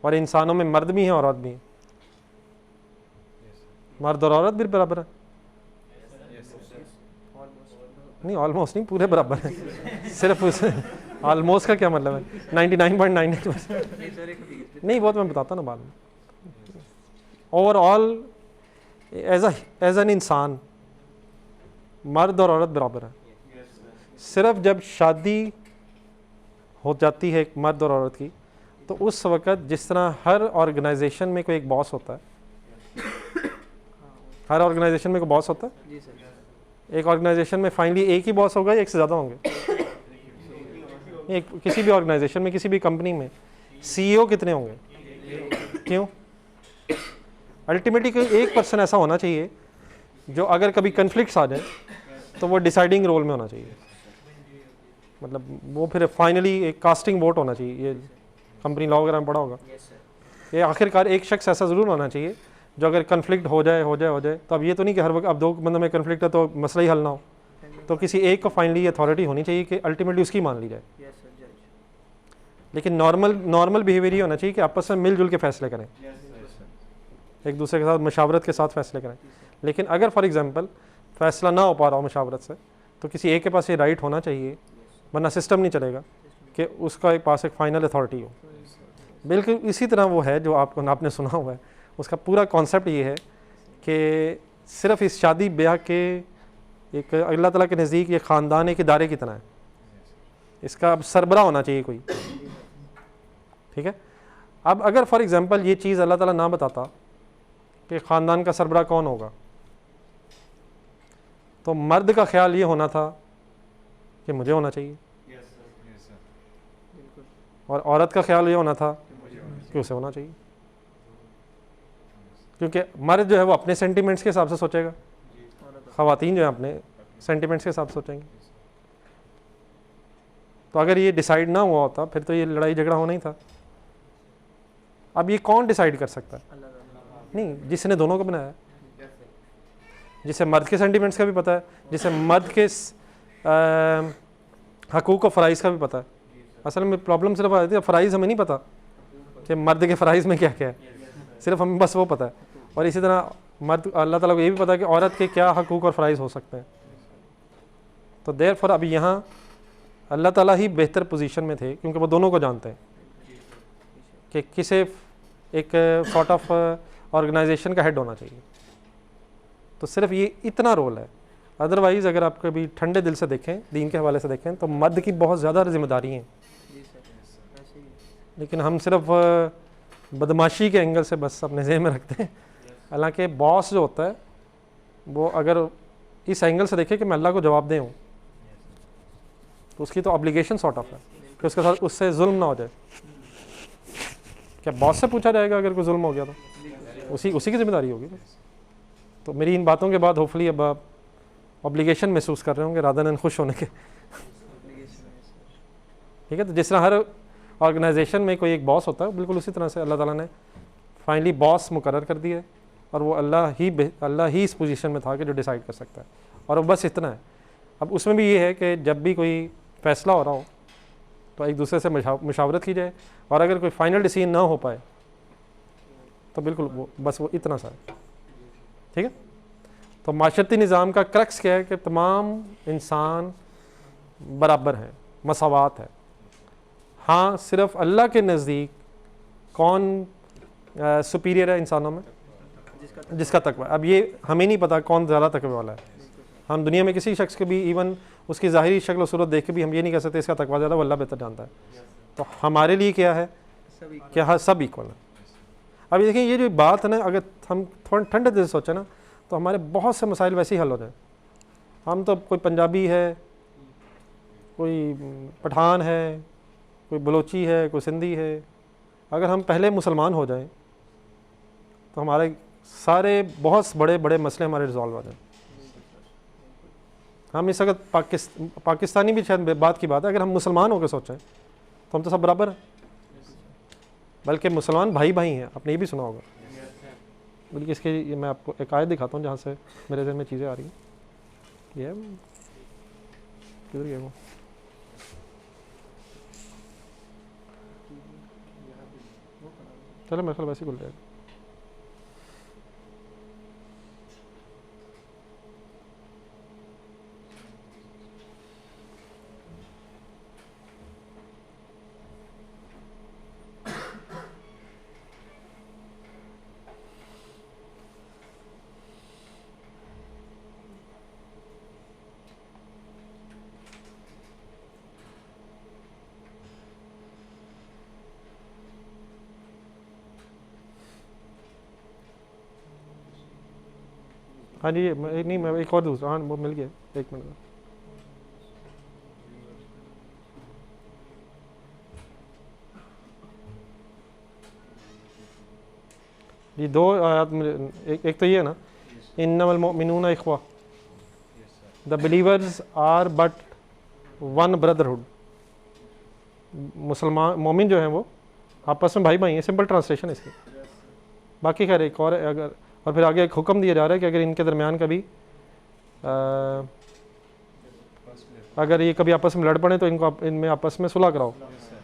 Speaker 1: और इंसानों में मर्द भी हैं और औरत भी हैं, मर्द और औरत भी बराबर है, नहीं ऑलमोस्ट नहीं, पूरे बराबर है। सिर्फ उस ऑलमोस्ट का क्या मतलब है, 99.98% नहीं, बहुत मैं बताता ना बाद में। ओवरऑल एज एन इंसान मर्द और औरत बराबर है। सिर्फ जब शादी हो जाती है एक मर्द और औरत की, तो उस वक़्त जिस तरह हर ऑर्गेनाइजेशन में कोई एक बॉस होता है, हर ऑर्गेनाइजेशन में कोई बॉस होता है, एक ऑर्गेनाइजेशन में फाइनली एक ही बॉस होगा या एक से ज़्यादा होंगे? एक किसी भी ऑर्गेनाइजेशन में, किसी भी कंपनी में CEO कितने होंगे? क्यों? अल्टीमेटली कोई एक पर्सन ऐसा होना चाहिए जो अगर कभी कन्फ्लिक्ट्स आ जाए तो वो डिसाइडिंग रोल में होना चाहिए, मतलब वो फिर फाइनली एक कास्टिंग वोट होना चाहिए। ये कंपनी लॉ वगैरह में पढ़ा होगा। ये आखिरकार एक शख्स ऐसा ज़रूर होना चाहिए जो अगर कन्फ्लिक्ट हो जाए तो अब ये तो नहीं कि हर वक्त अब दो बंदों में कन्फ्लिक्ट है तो मसला ही हल ना हो, तो किसी एक को फाइनली अथॉरिटी होनी चाहिए कि अल्टीमेटली उसकी मान ली जाए। लेकिन नॉर्मल बिहेवियर ये होना चाहिए कि आपस में मिलजुल के फैसले करें, एक दूसरे के साथ मशावरत के साथ फैसले करें। लेकिन अगर फॉर एग्जांपल फ़ैसला ना हो पा रहा हो मशावरत से, तो किसी एक के पास ये राइट होना चाहिए, वरना सिस्टम नहीं चलेगा कि उसका एक पास एक फ़ाइनल अथॉरिटी हो। बिल्कुल इसी तरह वो है जो आपने सुना हुआ है, उसका पूरा कॉन्सेप्ट ये है कि सिर्फ़ इस शादी ब्याह के एक अल्लाह ताला के नज़दीक ये ख़ानदान एक इदारे की तरह है, इसका अब सरबरा होना चाहिए कोई, ठीक है। अब अगर फॉर एग्ज़ाम्पल ये चीज़ अल्लाह ताला ना बताता कि ख़ानदान का सरबरा कौन होगा, तो मर्द का ख्याल ये होना था कि मुझे होना चाहिए, और औरत का ख्याल ये होना था कि उसे होना चाहिए, क्योंकि मर्द जो है वो अपने सेंटिमेंट्स के हिसाब से सोचेगा, ख़वातीन जो है अपने सेंटिमेंट्स के हिसाब से सोचेंगे। तो अगर ये डिसाइड ना हुआ होता फिर तो ये लड़ाई झगड़ा होना ही था। अब ये कौन डिसाइड कर सकता है? नहीं, जिसने दोनों को बनाया, जिसे मर्द के सेंटिमेंट्स का भी पता है, जिसे मर्द के हकूक़ और फ़राइज़ का भी पता है। असल में प्रॉब्लम सिर्फ आती है फ़राइज़ हमें नहीं पता कि मर्द के फ़राइज़ में क्या क्या है, सिर्फ हमें बस वो पता है। और इसी तरह मर्द अल्लाह ताला को ये भी पता है कि औरत के क्या हकूक़ और फ़राइज़ हो सकते हैं। तो देयरफॉर अभी यहाँ अल्लाह ताला ही बेहतर पोजीशन में थे, क्योंकि वो दोनों को जानते हैं कि किसे एक सॉर्ट ऑफ ऑर्गेनाइजेशन का हेड होना चाहिए। तो सिर्फ ये इतना रोल है। अदरवाइज़ अगर आप कभी ठंडे दिल से देखें, दीन के हवाले से देखें, तो मर्द की बहुत ज़्यादा जिम्मेदारी हैं, लेकिन हम सिर्फ बदमाशी के एंगल से बस अपने ज़हन में रखते हैं। हालांकि बॉस जो होता है वो अगर इस एंगल से देखे कि मैं अल्लाह को जवाब दे हूँ, तो उसकी तो ऑब्लिगेशन सॉर्ट ऑफ है कि उसके साथ उससे जुल्म ना हो जाए। क्या बॉस से पूछा जाएगा अगर कोई जुल्म हो गया तो उसी की जिम्मेदारी होगी। तो मेरी इन बातों के बाद होपफुली अब आप ऑब्लिगेशन महसूस कर रहे होंगे रादर देन खुश होने के, ठीक है। तो जिस तरह हर ऑर्गेनाइजेशन में कोई एक बॉस होता है, बिल्कुल उसी तरह से अल्लाह ताला ने फाइनली बॉस मुकर्रर कर दिया है, और वो अल्लाह ही इस पोजीशन में था कि जो डिसाइड कर सकता है, और वो बस इतना है। अब उसमें भी ये है कि जब भी कोई फ़ैसला हो रहा हो तो एक दूसरे से मुशावरत की जाए, और अगर कोई फ़ाइनल डिसीजन ना हो पाए तो बिल्कुल वो बस वो इतना सा है, ठीक है। तो माशरती निज़ाम का क्रक्स क्या है कि तमाम इंसान बराबर हैं, मसावात है। हाँ, सिर्फ अल्लाह के नज़दीक कौन सुपीरियर है इंसानों में? जिसका तकवा। अब ये हमें नहीं पता कौन ज़्यादा तकवे वाला है। हम दुनिया में किसी शख्स के भी इवन उसकी ज़ाहिरी शक्ल और सूरत देख के भी हम ये नहीं कह सकते इसका तकवा ज़्यादा, वो अल्लाह बेहतर जानता है। तो हमारे लिए क्या है कि हाँ सब इक्वल है। अब देखिए ये जो बात है ना, अगर हम थोड़ा ठंडे दिल से सोचें ना, तो हमारे बहुत से मसाइल वैसे ही हल हो जाए। हम तो कोई पंजाबी है, कोई पठान है, कोई बलोची है, कोई सिंधी है, अगर हम पहले मुसलमान हो जाएं तो हमारे सारे बहुत बड़े बड़े मसले हमारे रिजॉल्व हो जाए। हम इस वक्त पाकिस्तानी भी शायद बात की बात है, अगर हम मुसलमान होकर सोचें तो हम तो सब बराबर हैं, बल्कि मुसलमान भाई भाई हैं। आपने ये भी सुना होगा। बल्कि इसके ये मैं आपको एक आयत दिखाता हूँ जहाँ से मेरे ज़हन में चीज़ें आ रही हैं। ये किधर गया वो? चलो मेरे ख्याल वैसे ही खुल जाएगा। हाँ जी, नहीं मैं एक और दूसरा, हाँ वो मिल गया, एक मिनट। ये दो आयत में एक तो ये है ना, इन्नमल मुमिनूना इख्वा, the believers are but one brotherhood. मुसलमान मोमिन जो हैं वो आपस में भाई भाई हैं, सिंपल ट्रांसलेशन इसकी। बाकी खैर एक और अगर, और फिर आगे एक हुक्म दिया जा रहा है कि अगर इनके दरमियान कभी अगर ये कभी आपस में लड़ पड़े तो इनको इनमें आपस में सुलह कराओ।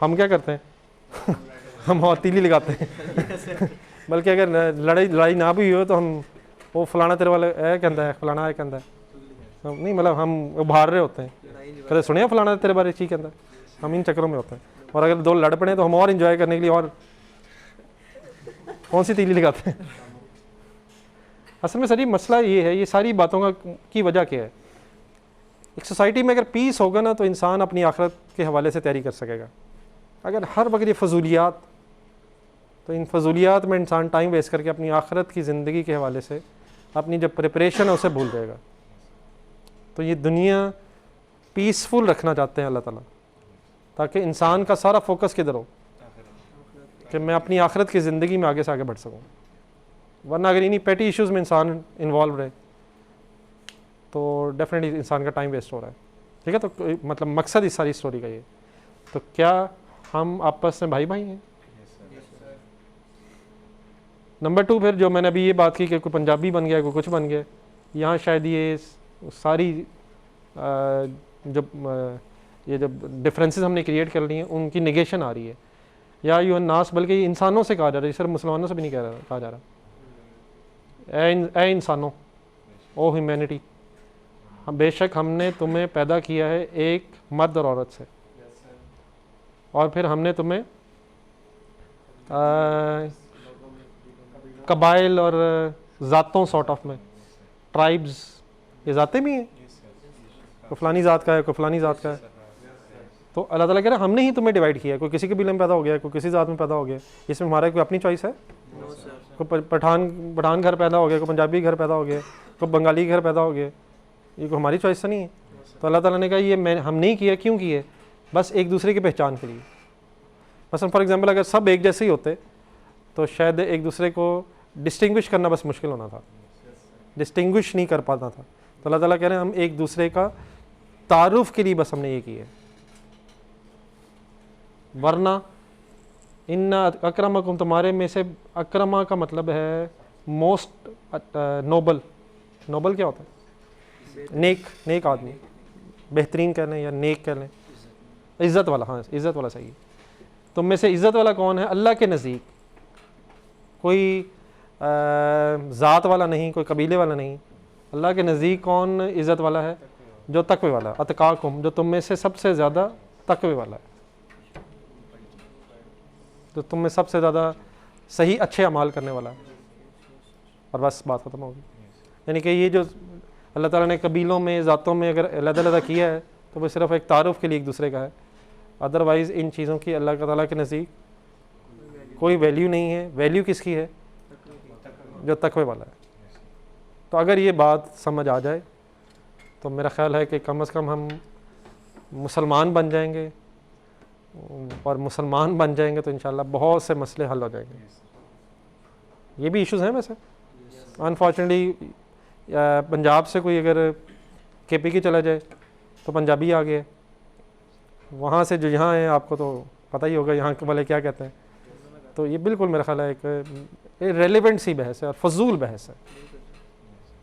Speaker 1: हम क्या करते हैं हम और तीली लगाते हैं बल्कि अगर लड़ाई ना भी हो तो हम वो फलाना तेरे वाले ए कहता है, फलाना ए कहता है, नहीं मतलब हम उभार रहे होते हैं, कदे सुने फलाना तेरे बारे ची कहता, हम इन चक्करों में होते हैं। और अगर दो लड़ पड़े तो हम और इन्जॉय करने के लिए और कौन सी तीली लगाते हैं। असल में सर मसला ये है, ये सारी बातों का की वजह क्या है। एक सोसाइटी में अगर पीस होगा ना तो इंसान अपनी आखिरत के हवाले से तैयारी कर सकेगा। अगर हर वक्त ये फजूलियात, तो इन फजूलियात में इंसान टाइम वेस्ट करके अपनी आखिरत की ज़िंदगी के हवाले से अपनी जब प्रिपरेशन है उसे भूल जाएगा। तो ये दुनिया पीसफुल रखना चाहते हैं अल्लाह ताला, ताकि इंसान का सारा फोकस किधर हो कि मैं अपनी आखिरत की ज़िंदगी में आगे से आगे बढ़ सकूँ। वरना अगर इन्हीं पेटी इश्यूज़ में इंसान इन्वॉल्व रहे तो डेफिनेटली इंसान का टाइम वेस्ट हो रहा है। ठीक है, तो मतलब मकसद इस सारी स्टोरी का ये, तो क्या हम आपस में भाई भाई हैं। नंबर 2, फिर जो मैंने अभी ये बात की कि कोई पंजाबी बन गया, कोई कुछ बन गया, यहाँ शायद ये सारी ये जब डिफरेंसेस हमने क्रिएट कर लिए हैं उनकी निगेशन आ रही है। या यू नास, बल्कि इंसानों से कहा जा रहा है, सिर्फ मुसलमानों से भी नहीं कहा जा रहा। ए इंसानों, ओ ह्यूमैनिटी, हम बेशक हमने तुम्हें पैदा किया है एक मर्द और औरत से, और फिर हमने तुम्हें कबाइल और ज़ातों सॉर्ट ऑफ में, ट्राइब्स, ये ज़ातें भी हैं, कोई फलानी ज़ात का है, कोई फलानी ज़ात का है। तो अल्लाह ताला कह रहा है हमने ही तुम्हें डिवाइड किया है। कोई किसी कबीले में पैदा हो गया, कोई किसी ज़ात में पैदा हो गया, इसमें हमारा कोई अपनी चॉइस है? कोई पठान घर पैदा हो गया, कोई पंजाबी घर पैदा हो गया, कोई बंगाली घर पैदा हो गया, ये कोई हमारी चॉइस तो नहीं है। तो अल्लाह ताला ने कहा ये हम नहीं किया, क्यों किए? बस एक दूसरे की पहचान के लिए। मसलन फॉर एग्जांपल अगर सब एक जैसे ही होते तो शायद एक दूसरे को डिस्टिंग्विश करना बस मुश्किल होना था, डिस्टिंग्विश नहीं कर पाता था। तो अल्लाह ताला कह रहे हैं हम एक दूसरे का तारुफ के लिए बस हमने ये किया। वरना इन्ना अक्रमकुम, तुम्हारे में से अक्रमा का मतलब है मोस्ट नोबल। नोबल क्या होता है? नेक आदमी, बेहतरीन कह लें या नेक कह लें, इज़्ज़त वाला। हाँ, इज़्ज़त वाला सही है। तुम में से इज़्ज़त वाला कौन है? अल्लाह के नज़दीक कोई ज़ात वाला नहीं, कोई कबीले वाला नहीं। अल्लाह के नज़दीक कौन इज़्ज़त वाला है? जो तकवे वाला है। अतकाकुम, जो तुम में से सबसे ज़्यादा तकवे वाला है, तो तुम में सबसे ज़्यादा सही अच्छे अमाल करने वाला है। और बस बात ख़त्म होगी। यानी कि ये जो अल्लाह ताला ने कबीलों में, ज़ातों में अगर अलग-अलग किया है तो वो सिर्फ एक तारुफ के लिए एक दूसरे का है। अदरवाइज़ इन चीज़ों की अल्लाह ताला के नज़दीक कोई वैल्यू नहीं है। वैल्यू किसकी है? जो तकवे वाला है। तो अगर ये बात समझ आ जाए तो मेरा ख़्याल है कि कम से कम हम मुसलमान बन जाएंगे, और मुसलमान बन जाएंगे तो इंशाल्लाह बहुत से मसले हल हो जाएंगे। ये भी इश्यूज़ हैं वैसे। अनफॉर्चुनेटली पंजाब से कोई अगर KP की चला जाए तो पंजाबी आ गया, वहाँ से जो यहाँ है आपको तो पता ही होगा यहाँ के वाले क्या कहते हैं। तो ये बिल्कुल मेरा ख्याल है एक रेलेवेंट सी बहस है और फजूल बहस है,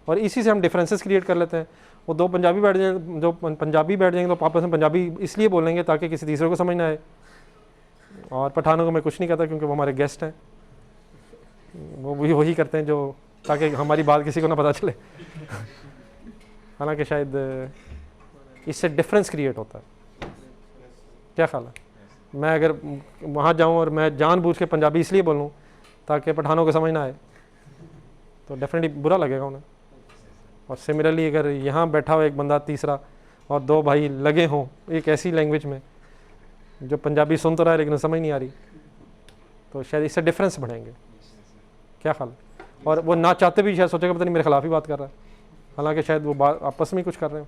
Speaker 1: और इसी से हम डिफरेंसेस क्रिएट कर लेते हैं। वो दो पंजाबी बैठ जाए, जो पंजाबी बैठ जाएंगे तो आपस में पंजाबी इसलिए बोलेंगे ताकि किसी तीसरे को समझ ना आए। और पठानों को मैं कुछ नहीं कहता क्योंकि वो हमारे गेस्ट हैं, वो वही करते हैं जो ताकि हमारी बात किसी को ना पता चले। हालांकि शायद इससे डिफरेंस क्रिएट होता है। क्या ख्याल है? मैं अगर वहाँ जाऊँ और मैं जानबूझ के पंजाबी इसलिए बोलूँ ताकि पठानों को समझ ना आए तो डेफिनेटली बुरा लगेगा उन्हें। और सिमिलरली अगर यहाँ बैठा हो एक बंदा तीसरा और दो भाई लगे हों एक ऐसी लैंग्वेज में जो पंजाबी सुन तो रहा है लेकिन समझ नहीं आ रही, तो शायद इससे डिफरेंस बढ़ेंगे। क्या ख्याल? और वो ना चाहते भी शायद सोचेगा पता नहीं मेरे खिलाफ ही बात कर रहा है, हालांकि शायद वो बात आपस में कुछ कर रहे हो।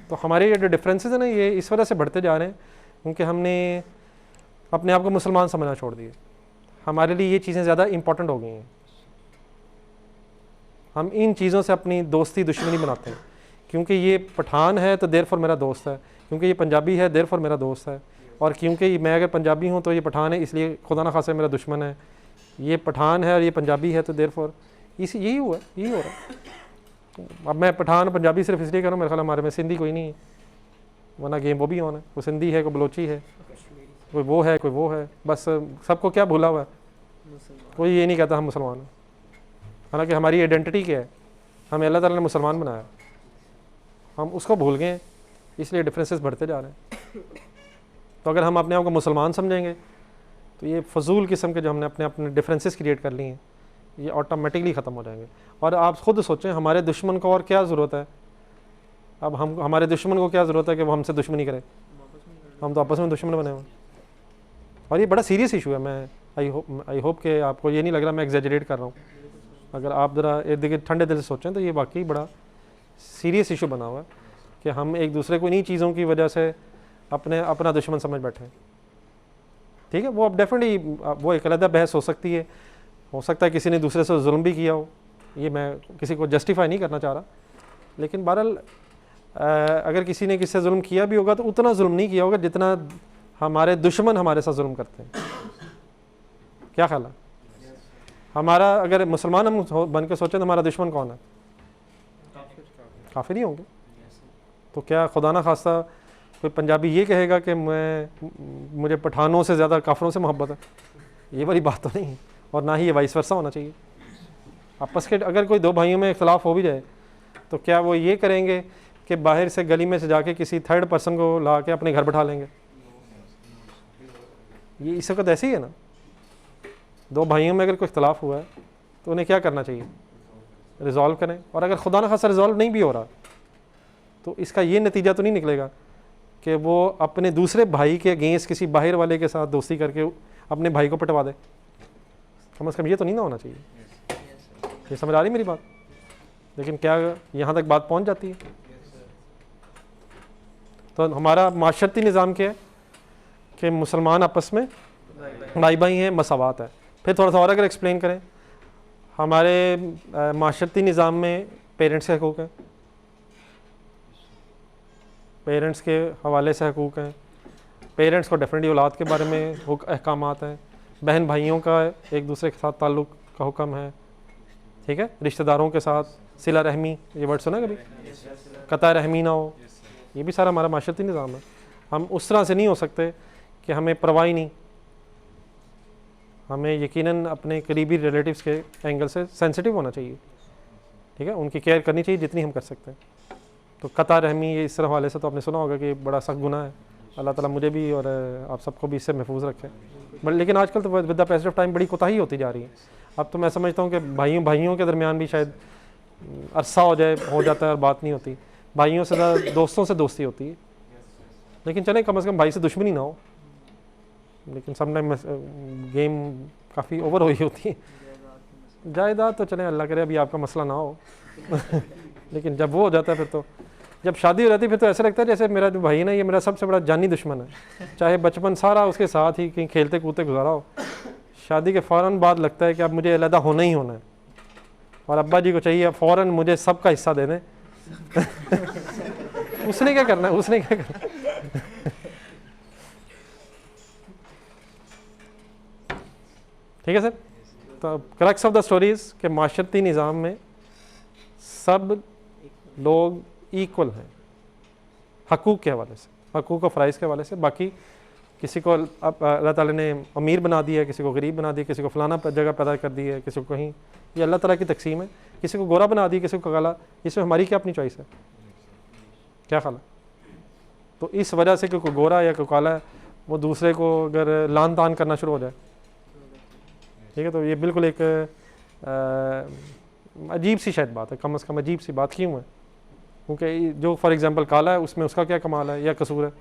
Speaker 1: तो हमारे ये जो डिफरेंसेस हैं ना ये इस वजह से बढ़ते जा रहे हैं क्योंकि हमने अपने आप को मुसलमान समझना छोड़ दिए। हमारे लिए ये चीज़ें ज़्यादा इम्पोर्टेंट हो गई हैं। हम इन चीज़ों से अपनी दोस्ती दुश्मनी बनाते हैं। क्योंकि ये पठान है तो देर फॉर मेरा दोस्त है, क्योंकि ये पंजाबी है देर फॉर मेरा दोस्त है, और क्योंकि मैं अगर पंजाबी हूँ तो ये पठान है इसलिए खुदा ना खासा मेरा दुश्मन है। ये पठान है और ये पंजाबी है तो देर फॉर यही हुआ, यही हो रहा है। अब मैं पठान पंजाबी सिर्फ इसलिए कह रहा हूँ, मेरे ख्याल हमारे में सिंधी कोई नहीं है, वरना गेम वो भी ऑन है। कोई सिंधी है, कोई बलोची है, कोई वो है, कोई वो है, बस सबको क्या भूला हुआ है। कोई ये नहीं कहता हम मुसलमान हैं। हालांकि हमारी आइडेंटिटी क्या है? हमें अल्लाह ताला ने मुसलमान बनाया। हम उसको भूल गए हैं, इसलिए डिफरेंसेस बढ़ते जा रहे हैं। तो अगर हम अपने आप को मुसलमान समझेंगे तो ये फजूल किस्म के जो हमने अपने अपने डिफरेंसेस क्रिएट कर लिए हैं ये ऑटोमेटिकली ख़त्म हो जाएंगे। और आप खुद सोचें हमारे दुश्मन को और क्या ज़रूरत है, अब हम हमारे दुश्मन को क्या ज़रूरत है कि वो हमसे दुश्मनी करे, हम तो आपस में दुश्मन बने हुए। और ये बड़ा सीरियस इशू है। मैं आई होप कि आपको ये नहीं लग रहा मैं एग्जैजरेट कर रहा हूँ। अगर आप ज़रा इर्द गिर्द ठंडे दिल से सोचें तो ये वाकई बड़ा सीरियस इशू बना हुआ है कि हम एक दूसरे को इन्हीं चीज़ों की वजह से अपना दुश्मन समझ बैठे हैं। ठीक है, वो अब डेफिनेटली वो एक अलग बहस हो सकती है, हो सकता है किसी ने दूसरे से जुल्म भी किया हो, ये मैं किसी को जस्टिफाई नहीं करना चाह रहा, लेकिन बहरहाल अगर किसी ने किसी से जुल्म किया भी होगा तो उतना जुल्म नहीं किया होगा जितना हमारे दुश्मन हमारे साथ जुल्म करते हैं। क्या ख्याल है? हमारा अगर मुसलमान हम बन के सोचें तो हमारा दुश्मन कौन है? काफिर ही होंगे। तो क्या खुदा ना खास्ता कोई पंजाबी ये कहेगा कि मुझे पठानों से ज़्यादा काफिरों से मोहब्बत है? ये वाली बात तो नहीं है, और ना ही ये वाइस वर्सा होना चाहिए। आपस के अगर कोई दो भाइयों में इख्तलाफ हो भी जाए तो क्या वो ये करेंगे कि बाहर से गली में से जाके किसी थर्ड पर्सन को ला के अपने घर बैठा लेंगे? ये इस वक्त ऐसे ही है ना। दो भाइयों में अगर कोई इख्तलाफ हुआ है तो उन्हें क्या करना चाहिए? रिजॉल्व करें। और अगर खुदा न खासा रिजॉल्व नहीं भी हो रहा तो इसका ये नतीजा तो नहीं निकलेगा कि वो अपने दूसरे भाई के अगेंस्ट किसी बाहर वाले के साथ दोस्ती करके अपने भाई को पिटवा दे। कम से कम ये तो नहीं ना होना चाहिए। ये समझ आ रही मेरी बात? लेकिन क्या यहाँ तक बात पहुँच जाती है? तो हमारा माशरती निज़ाम क्या है कि मुसलमान आपस में भाई भाई हैं, मसावात है। फिर थोड़ा सा और अगर एक्सप्लेन करें, हमारे माशरती निज़ाम में पेरेंट्स के हकूक़ हैं, पेरेंट्स के हवाले से हकूक़ हैं। पेरेंट्स को डेफिनेटली औलाद के बारे में अहकामात हैं। बहन भाइयों का एक दूसरे के साथ ताल्लुक़ का हुक्म है। ठीक है, रिश्तेदारों के साथ सिला रहमी, ये वर्ड सुना कभी? कता रहमी ना हो, ये भी सारा हमारा माशरती निज़ाम है। हम उस तरह से नहीं हो सकते कि हमें परवाह ही नहीं। हमें यकीनन अपने करीबी रिलेटिव्स के एंगल से सेंसिटिव होना चाहिए। ठीक है, उनकी केयर करनी चाहिए जितनी हम कर सकते हैं। तो कता रहमी ये इस तरह वाले से तो आपने सुना होगा कि बड़ा सख्त गुनाह है। अल्लाह ताला मुझे भी और आप सबको भी इससे महफूज रखे। बट लेकिन आजकल तो with the passage of time बड़ी कोताही होती जा रही है। अब तो मैं समझता हूँ कि भाइयों के दरमियान भी शायद अरसा हो जाता है और बात नहीं होती। भाइयों से ज़्यादा दोस्तों से दोस्ती होती है। लेकिन चले कम से कम भाई से दुश्मनी ना हो। लेकिन समटाइम गेम काफ़ी ओवर हुई होती है। जायदाद तो चले अल्लाह करे अभी आपका मसला ना हो लेकिन जब वो हो जाता है फिर तो, जब शादी हो जाती है फिर तो ऐसा लगता है जैसे मेरा जो भाई है ना ये मेरा सबसे बड़ा जानी दुश्मन है। चाहे बचपन सारा उसके साथ ही कहीं खेलते कूदते गुजारा हो, शादी के फ़ौरन बाद लगता है कि अब मुझे अलहदा होना ही होना है। और अब्बा जी को चाहिए फ़ौरन मुझे सबका हिस्सा दे दें उसने क्या करना है, उसने क्या करना है? ठीक है सर। तो क्रक्स ऑफ द स्टोरीज के माशरती निज़ाम में सब लोग इक्वल हैं हकूक़ के हवाले से, हकूक़ और फ़राइज़ के हवाले से। बाकी किसी को अल्लाह ताला ने अमीर बना दिया, किसी को गरीब बना दिया, किसी को फ़लाना जगह पैदा कर दी है, किसी को कहीं, ये अल्लाह ताला की तकसीम है। किसी को गोरा बना दिया, किसी को काला, इसमें हमारी क्या अपनी चॉइस है? क्या ख्याल है? तो इस वजह से कि कोई गोरा या कोई काला है वो दूसरे को अगर लान तान करना शुरू हो जाए, ठीक है, तो ये बिल्कुल एक अजीब सी शायद बात है। कम से कम अजीब सी बात क्यों है? क्योंकि जो फॉर एग्ज़ाम्पल काला है उसमें उसका क्या कमाल है या कसूर है,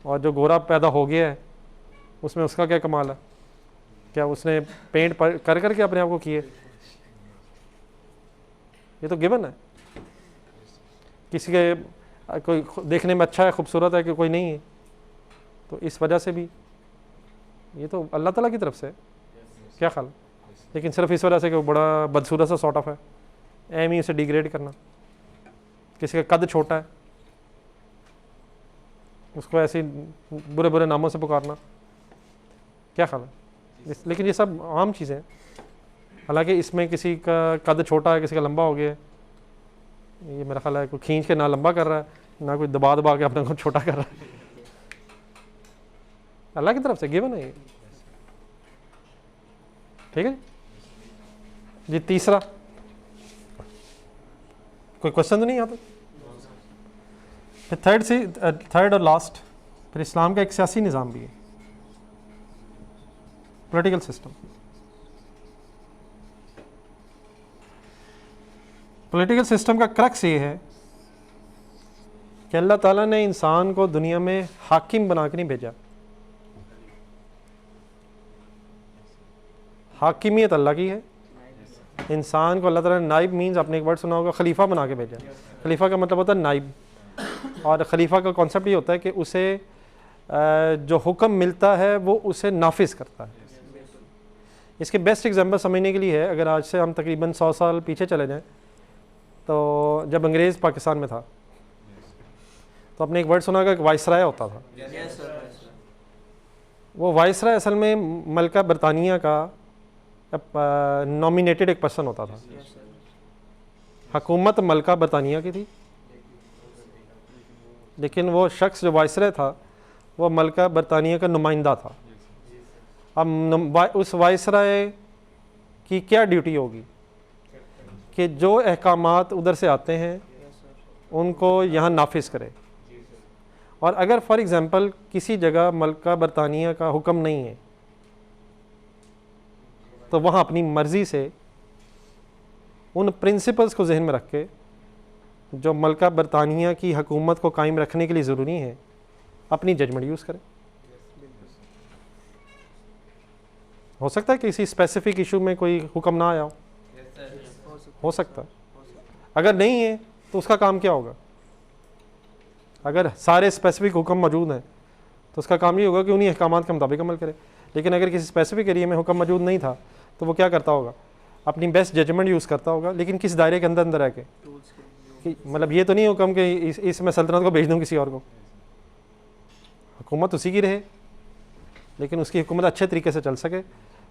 Speaker 1: और जो गोरा पैदा हो गया है उसमें उसका क्या कमाल है? क्या उसने पेंट कर करके अपने आप को किए? ये तो गिवन है। किसी के कोई देखने में अच्छा है, खूबसूरत है, कि कोई नहीं है, तो इस वजह से भी ये तो अल्लाह ताला की तरफ से, क्या ख्याल? लेकिन सिर्फ इस वजह से कि वो बड़ा बदसूरत सा सॉर्ट ऑफ है, एम ही उसे डिग्रेड करना। किसी का कद छोटा है उसको ऐसे बुरे बुरे नामों से पुकारना, क्या ख्याल है? लेकिन ये सब आम चीज़ें हैं। हालांकि इसमें किसी का कद छोटा है, किसी का लंबा हो गया है, ये मेरा ख्याल है कोई खींच के ना लंबा कर रहा है, ना कोई दबा दबा के अपने को छोटा कर रहा है। अल्लाह की तरफ से गिवन है ये। ठीक है जी। तीसरा कोई क्वेश्चन तो नहीं आता? फिर थर्ड और लास्ट, फिर इस्लाम का एक सियासी निज़ाम भी है, पॉलिटिकल सिस्टम। पॉलिटिकल सिस्टम का क्रक्स ये है कि अल्लाह ताला ने इंसान को दुनिया में हाकिम बना के नहीं भेजा। हाकिमियत अल्लाह की है, इंसान को अल्लाह ताला ने नाइब मीन्स, आपने एक वर्ड सुना होगा, खलीफा बना के भेजा। खलीफा का मतलब होता है नाइब, और खलीफा का कॉन्सेप्ट ये होता है कि उसे जो हुक्म मिलता है वो उसे नाफिज करता है। इसके बेस्ट एग्जांपल समझने के लिए है, अगर आज से हम तकरीबन 100 साल पीछे चले जाएं, तो जब अंग्रेज़ पाकिस्तान में था तो आपने एक वर्ड सुना होगा कि वाइसराय होता था। वो वाइसराय असल में मलका बरतानिया का नॉमिनेटेड एक पर्सन होता था। हुकूमत मलका बरतानिया की थी, लेकिन वो शख्स जो वाइसराय था वो मलका बरतानिया का नुमाइंदा था। अब उस वाइसराय की क्या ड्यूटी होगी कि जो अहकामात उधर से आते हैं उनको यहाँ नाफिज करे। और अगर फॉर एग्ज़ाम्पल किसी जगह मलका बरतानिया का हुक्म नहीं है तो वहाँ अपनी मर्ज़ी से उन प्रिंसिपल्स को जहन में रख के जो मलका बरतानिया की हुकूमत को कायम रखने के लिए ज़रूरी है अपनी जजमेंट यूज़ करें। हो सकता है कि किसी स्पेसिफिक इशू में कोई हुक्म ना आया हो सकता है। अगर नहीं है तो उसका काम क्या होगा? अगर सारे स्पेसिफिक हुक्म मौजूद हैं तो उसका काम ये होगा कि उन्हीं अहकामात के मुताबिक अमल करे। लेकिन अगर किसी स्पेसिफिक एरिया में हुक्म मौजूद नहीं था तो वो क्या करता होगा? अपनी बेस्ट जजमेंट यूज़ करता होगा, लेकिन किस दायरे के अंदर अंदर रह के, कि मतलब ये तो नहीं हुक्म कि इसमें सल्तनत को भेज दूँ किसी और को। हुकूमत उसी की रहे, लेकिन उसकी हुकूमत अच्छे तरीके से चल सके,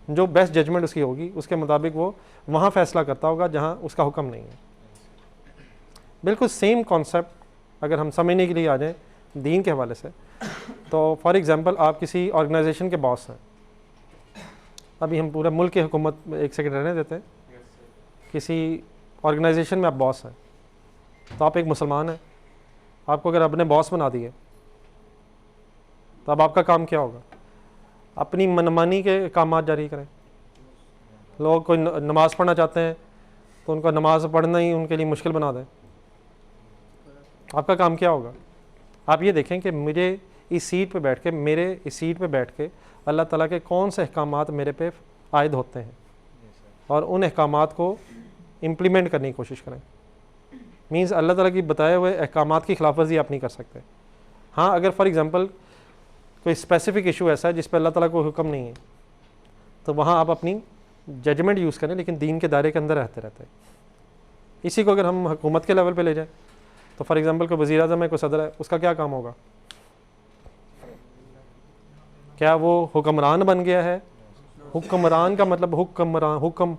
Speaker 1: जो बेस्ट जजमेंट उसकी होगी उसके मुताबिक वो वहाँ फ़ैसला करता होगा जहाँ उसका हुक्म नहीं है। बिल्कुल सेम कॉन्सेप्ट अगर हम समझने के लिए आ जाएं दीन के हवाले से, तो फॉर एग्ज़ाम्पल आप किसी ऑर्गेनाइजेशन के बॉस हैं। अभी हम पूरे मुल्क की हुकूमत एक सेकंड रहने देते हैं। किसी ऑर्गेनाइजेशन में आप बॉस हैं, तो आप एक मुसलमान हैं, आपको अगर अपने बॉस बना दिए तो अब आपका काम क्या होगा? अपनी मनमानी के काम जारी करें। लोग कोई नमाज़ पढ़ना चाहते हैं तो उनका नमाज पढ़ना ही उनके लिए मुश्किल बना दें। आपका काम क्या होगा? आप ये देखें कि मुझे इस सीट पे बैठ के, मेरे इस सीट पे बैठ के अल्लाह ताला के कौन से अहकामात मेरे पे आयद होते हैं और उन अहकामात को इम्प्लीमेंट करने की कोशिश करें। मीन्स अल्लाह ताला की बताए हुए अहकामात की खिलाफवर्जी आप नहीं कर सकते। हाँ, अगर फॉर एग्ज़ाम्पल कोई स्पेसिफिक इशू ऐसा है जिस पर अल्लाह ताला को हुक्म नहीं है तो वहाँ आप अपनी जजमेंट यूज़ करें, लेकिन दीन के दायरे के अंदर रहते रहते हैं। इसी को अगर हम हुकूमत के लेवल पे ले जाएं तो फॉर एग्ज़ाम्पल कोई वज़ीर आज़म है, कोई सदर है, उसका क्या काम होगा? क्या वो हुक्मरान बन गया है? हुक्मरान का मतलब हुक्म,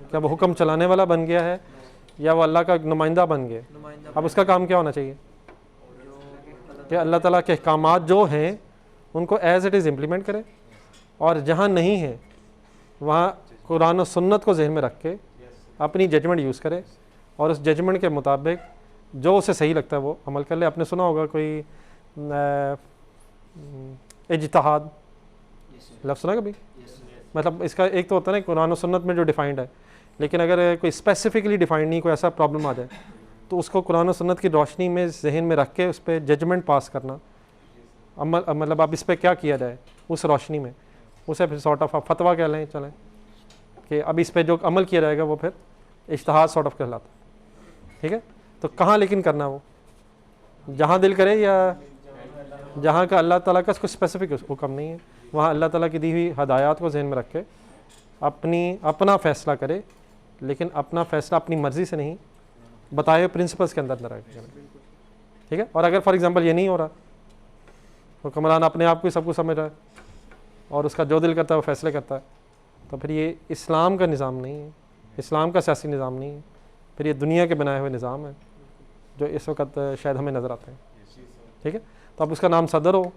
Speaker 1: क्या वो हुक्म चलाने वाला बन गया है या वो अल्लाह का नुमाइंदा बन गया? अब उसका काम क्या होना चाहिए कि अल्लाह ताला के अहकामात जो हैं उनको एज़ इट इज़ इम्प्लीमेंट करें, और जहाँ नहीं है वहाँ कुरान और सुन्नत को जहन में रख के अपनी जजमेंट यूज़ करे और उस जजमेंट के मुताबिक जो उसे सही लगता है वो अमल कर ले। आपने सुना होगा कोई इज्तिहाद लफ्ज़ सुना कभी? मतलब इसका एक तो होता है ना कुरान और सुन्नत में जो डिफाइंड है, लेकिन अगर कोई स्पेसिफिकली डिफाइंड नहीं, कोई ऐसा प्रॉब्लम आ जाए तो उसको कुरान और सुन्नत की रोशनी में जहन में रख के उस पर जजमेंट पास करना, अमल मतलब अब इस पर क्या किया जाए उस रोशनी में, उसे फिर सॉर्ट ऑफ फतवा कह लें चलें कि अब इस पर जो अमल किया जाएगा वो फिर इज्तिहाद सॉर्ट ऑफ कहलाता है। ठीक है, तो कहाँ लेकिन करना वो जहाँ दिल करे या जहाँ का अल्लाह ताला का कुछ स्पेसिफिक हुक्म नहीं है, वहाँ अल्लाह ताला की दी हुई हदायत को जहन में रख के अपना फ़ैसला करे, लेकिन अपना फ़ैसला अपनी मर्ज़ी से नहीं, बताए हुए प्रिंसिपल्स के अंदर रह के। ठीक है, और अगर फॉर एग्ज़ाम्पल ये नहीं हो रहा, हुक्मरान अपने आप को ही सब कुछ समझ रहा है और उसका जो दिल करता है वो फ़ैसले करता है, तो फिर ये इस्लाम का निज़ाम नहीं है, इस्लाम का सियासी निज़ाम नहीं है, फिर ये दुनिया के बनाए हुए निज़ाम है जो इस वक्त शायद हमें नज़र आते हैं। ठीक है, तो अब उसका नाम सदर हो,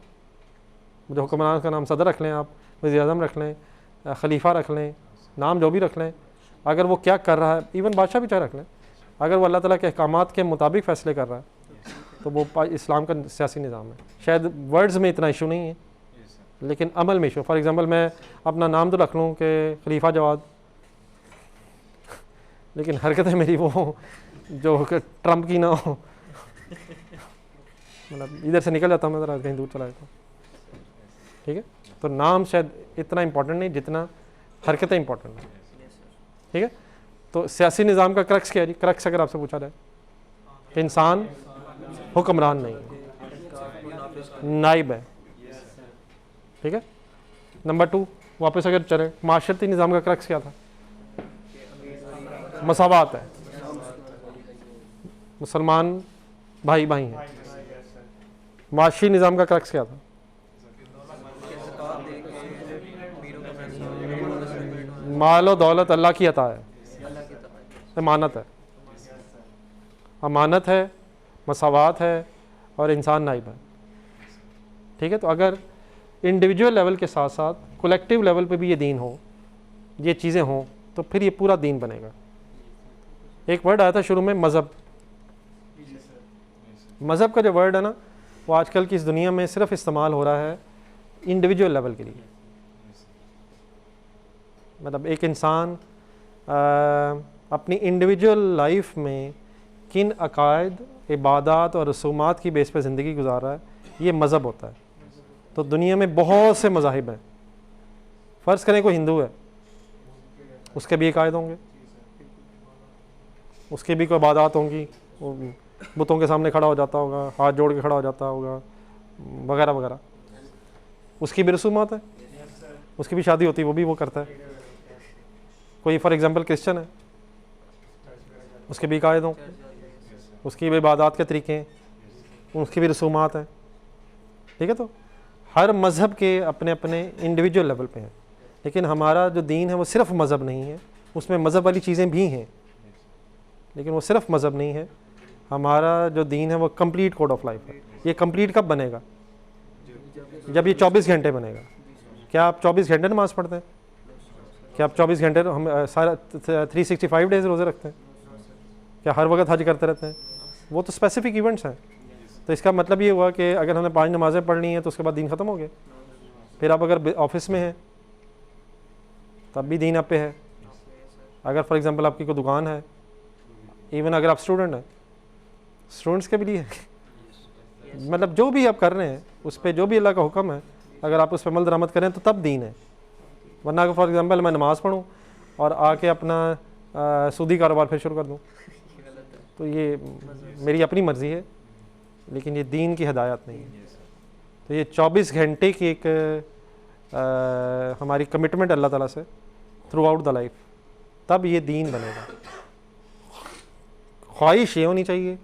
Speaker 1: जो हुक्मरान का नाम सदर रख लें, आप वज़ीर आज़म रख लें, खलीफा रख लें, नाम जो भी रख लें, अगर वो क्या कर रहा है, इवन बादशाह भी चाहे रख लें, अगर वो अल्लाह ताला के अहकामात के मुताबिक फ़ैसले कर रहा है तो वो इस्लाम का सियासी निज़ाम है। शायद वर्ड्स में इतना इशू नहीं है लेकिन अमल में इशू। फॉर एग्ज़ाम्पल मैं अपना नाम तो रख लूँ कि खलीफा जवाद, लेकिन हरकतें मेरी वो जो ट्रम्प की ना हो, मतलब इधर से निकल जाता हूँ मैं, ज़रा कहीं दूर चला जाता हूँ। ठीक है, तो नाम शायद इतना इम्पोर्टेंट नहीं जितना हरकतें इम्पोर्टेंट हैं। ठीक है, तो सियासी निज़ाम का क्रक्स क्या है जी? क्रक्स अगर आपसे पूछा जाए कि इंसान हुक्मरान नहीं है, नाइब है। ठीक है, नंबर 2 वापस अगर चले, माशरती निज़ाम का क्रक्स क्या था? मसावात है, मुसलमान भाई भाई हैं। माशी निज़ाम का क्रक्स क्या था? माल और दौलत अल्लाह की अता है, अमानत है, अमानत है, मसावात है और इंसान नाइब है। ठीक है, तो अगर इंडिविजुअल लेवल के साथ साथ कलेक्टिव लेवल पे भी ये दीन हो, ये चीज़ें हों, तो फिर ये पूरा दीन बनेगा। एक वर्ड आया था शुरू में, मज़हब। मज़हब का जो वर्ड है ना, वो आजकल की इस दुनिया में सिर्फ इस्तेमाल हो रहा है इंडिविजुअल लेवल के लिए। मतलब एक इंसान अपनी इंडिविजुअल लाइफ में किन अकायद, इबादत और रसूमात की बेस पे ज़िंदगी गुजार रहा है, ये मज़हब होता है। तो दुनिया में बहुत से मज़ाहिब हैं। फ़र्ज़ करें कोई हिंदू है, उसके भी अकायद होंगे, उसकी भी कोई इबादत होंगी, वो बुतों के सामने खड़ा हो जाता होगा, हाथ जोड़ के खड़ा हो जाता होगा, वगैरह वगैरह। उसकी भी रसूमात है, उसकी भी शादी होती है, वो भी वो करता है। कोई फॉर एग्ज़ाम्पल क्रिश्चियन है, उसके भी अकायद हों, उसकी भी इबादत के तरीके हैं, उसकी भी रसूमात हैं। ठीक है, तो हर मज़हब के अपने अपने इंडिविजुअल लेवल पे हैं। लेकिन हमारा जो दीन है वो सिर्फ मज़हब नहीं है, उसमें मज़हब वाली चीज़ें भी हैं, लेकिन वो सिर्फ मज़हब नहीं है। हमारा जो दीन है वो कंप्लीट कोड ऑफ लाइफ है। ये कंप्लीट कब बनेगा? जब ये 24 घंटे बनेगा। क्या आप 24 घंटे नमाज़ पढ़ते हैं? क्या आप 24 घंटे हम सारा 365 डेज़ रोज़े रखते हैं? क्या हर वक्त हज करते रहते हैं? वो तो स्पेसिफिक इवेंट्स हैं। तो इसका मतलब ये हुआ कि अगर हमने 5 नमाज़ें पढ़नी हैं तो उसके बाद दीन ख़त्म हो गया। फिर आप अगर ऑफिस में हैं तब भी दीन आप पे है। अगर फॉर एग्ज़ाम्पल आपकी कोई दुकान है, इवन अगर आप स्टूडेंट हैं, स्टूडेंट्स के भी लिए मतलब जो भी आप कर रहे हैं उस पर जो भी अल्लाह का हुक्म है, अगर आप उस पर अमल दरामद करें तो तब दीन है। वरना अगर फॉर एग्ज़ाम्पल मैं नमाज़ पढ़ूँ और आके अपना सूदी कारोबार फिर शुरू कर दूँ, तो ये मेरी अपनी मर्ज़ी है, लेकिन ये दीन की हिदायत नहीं है। तो ये 24 घंटे की एक हमारी कमिटमेंट अल्लाह ताला से थ्रू आउट द लाइफ, तब ये दीन बनेगा। ख्वाहिश ये होनी चाहिए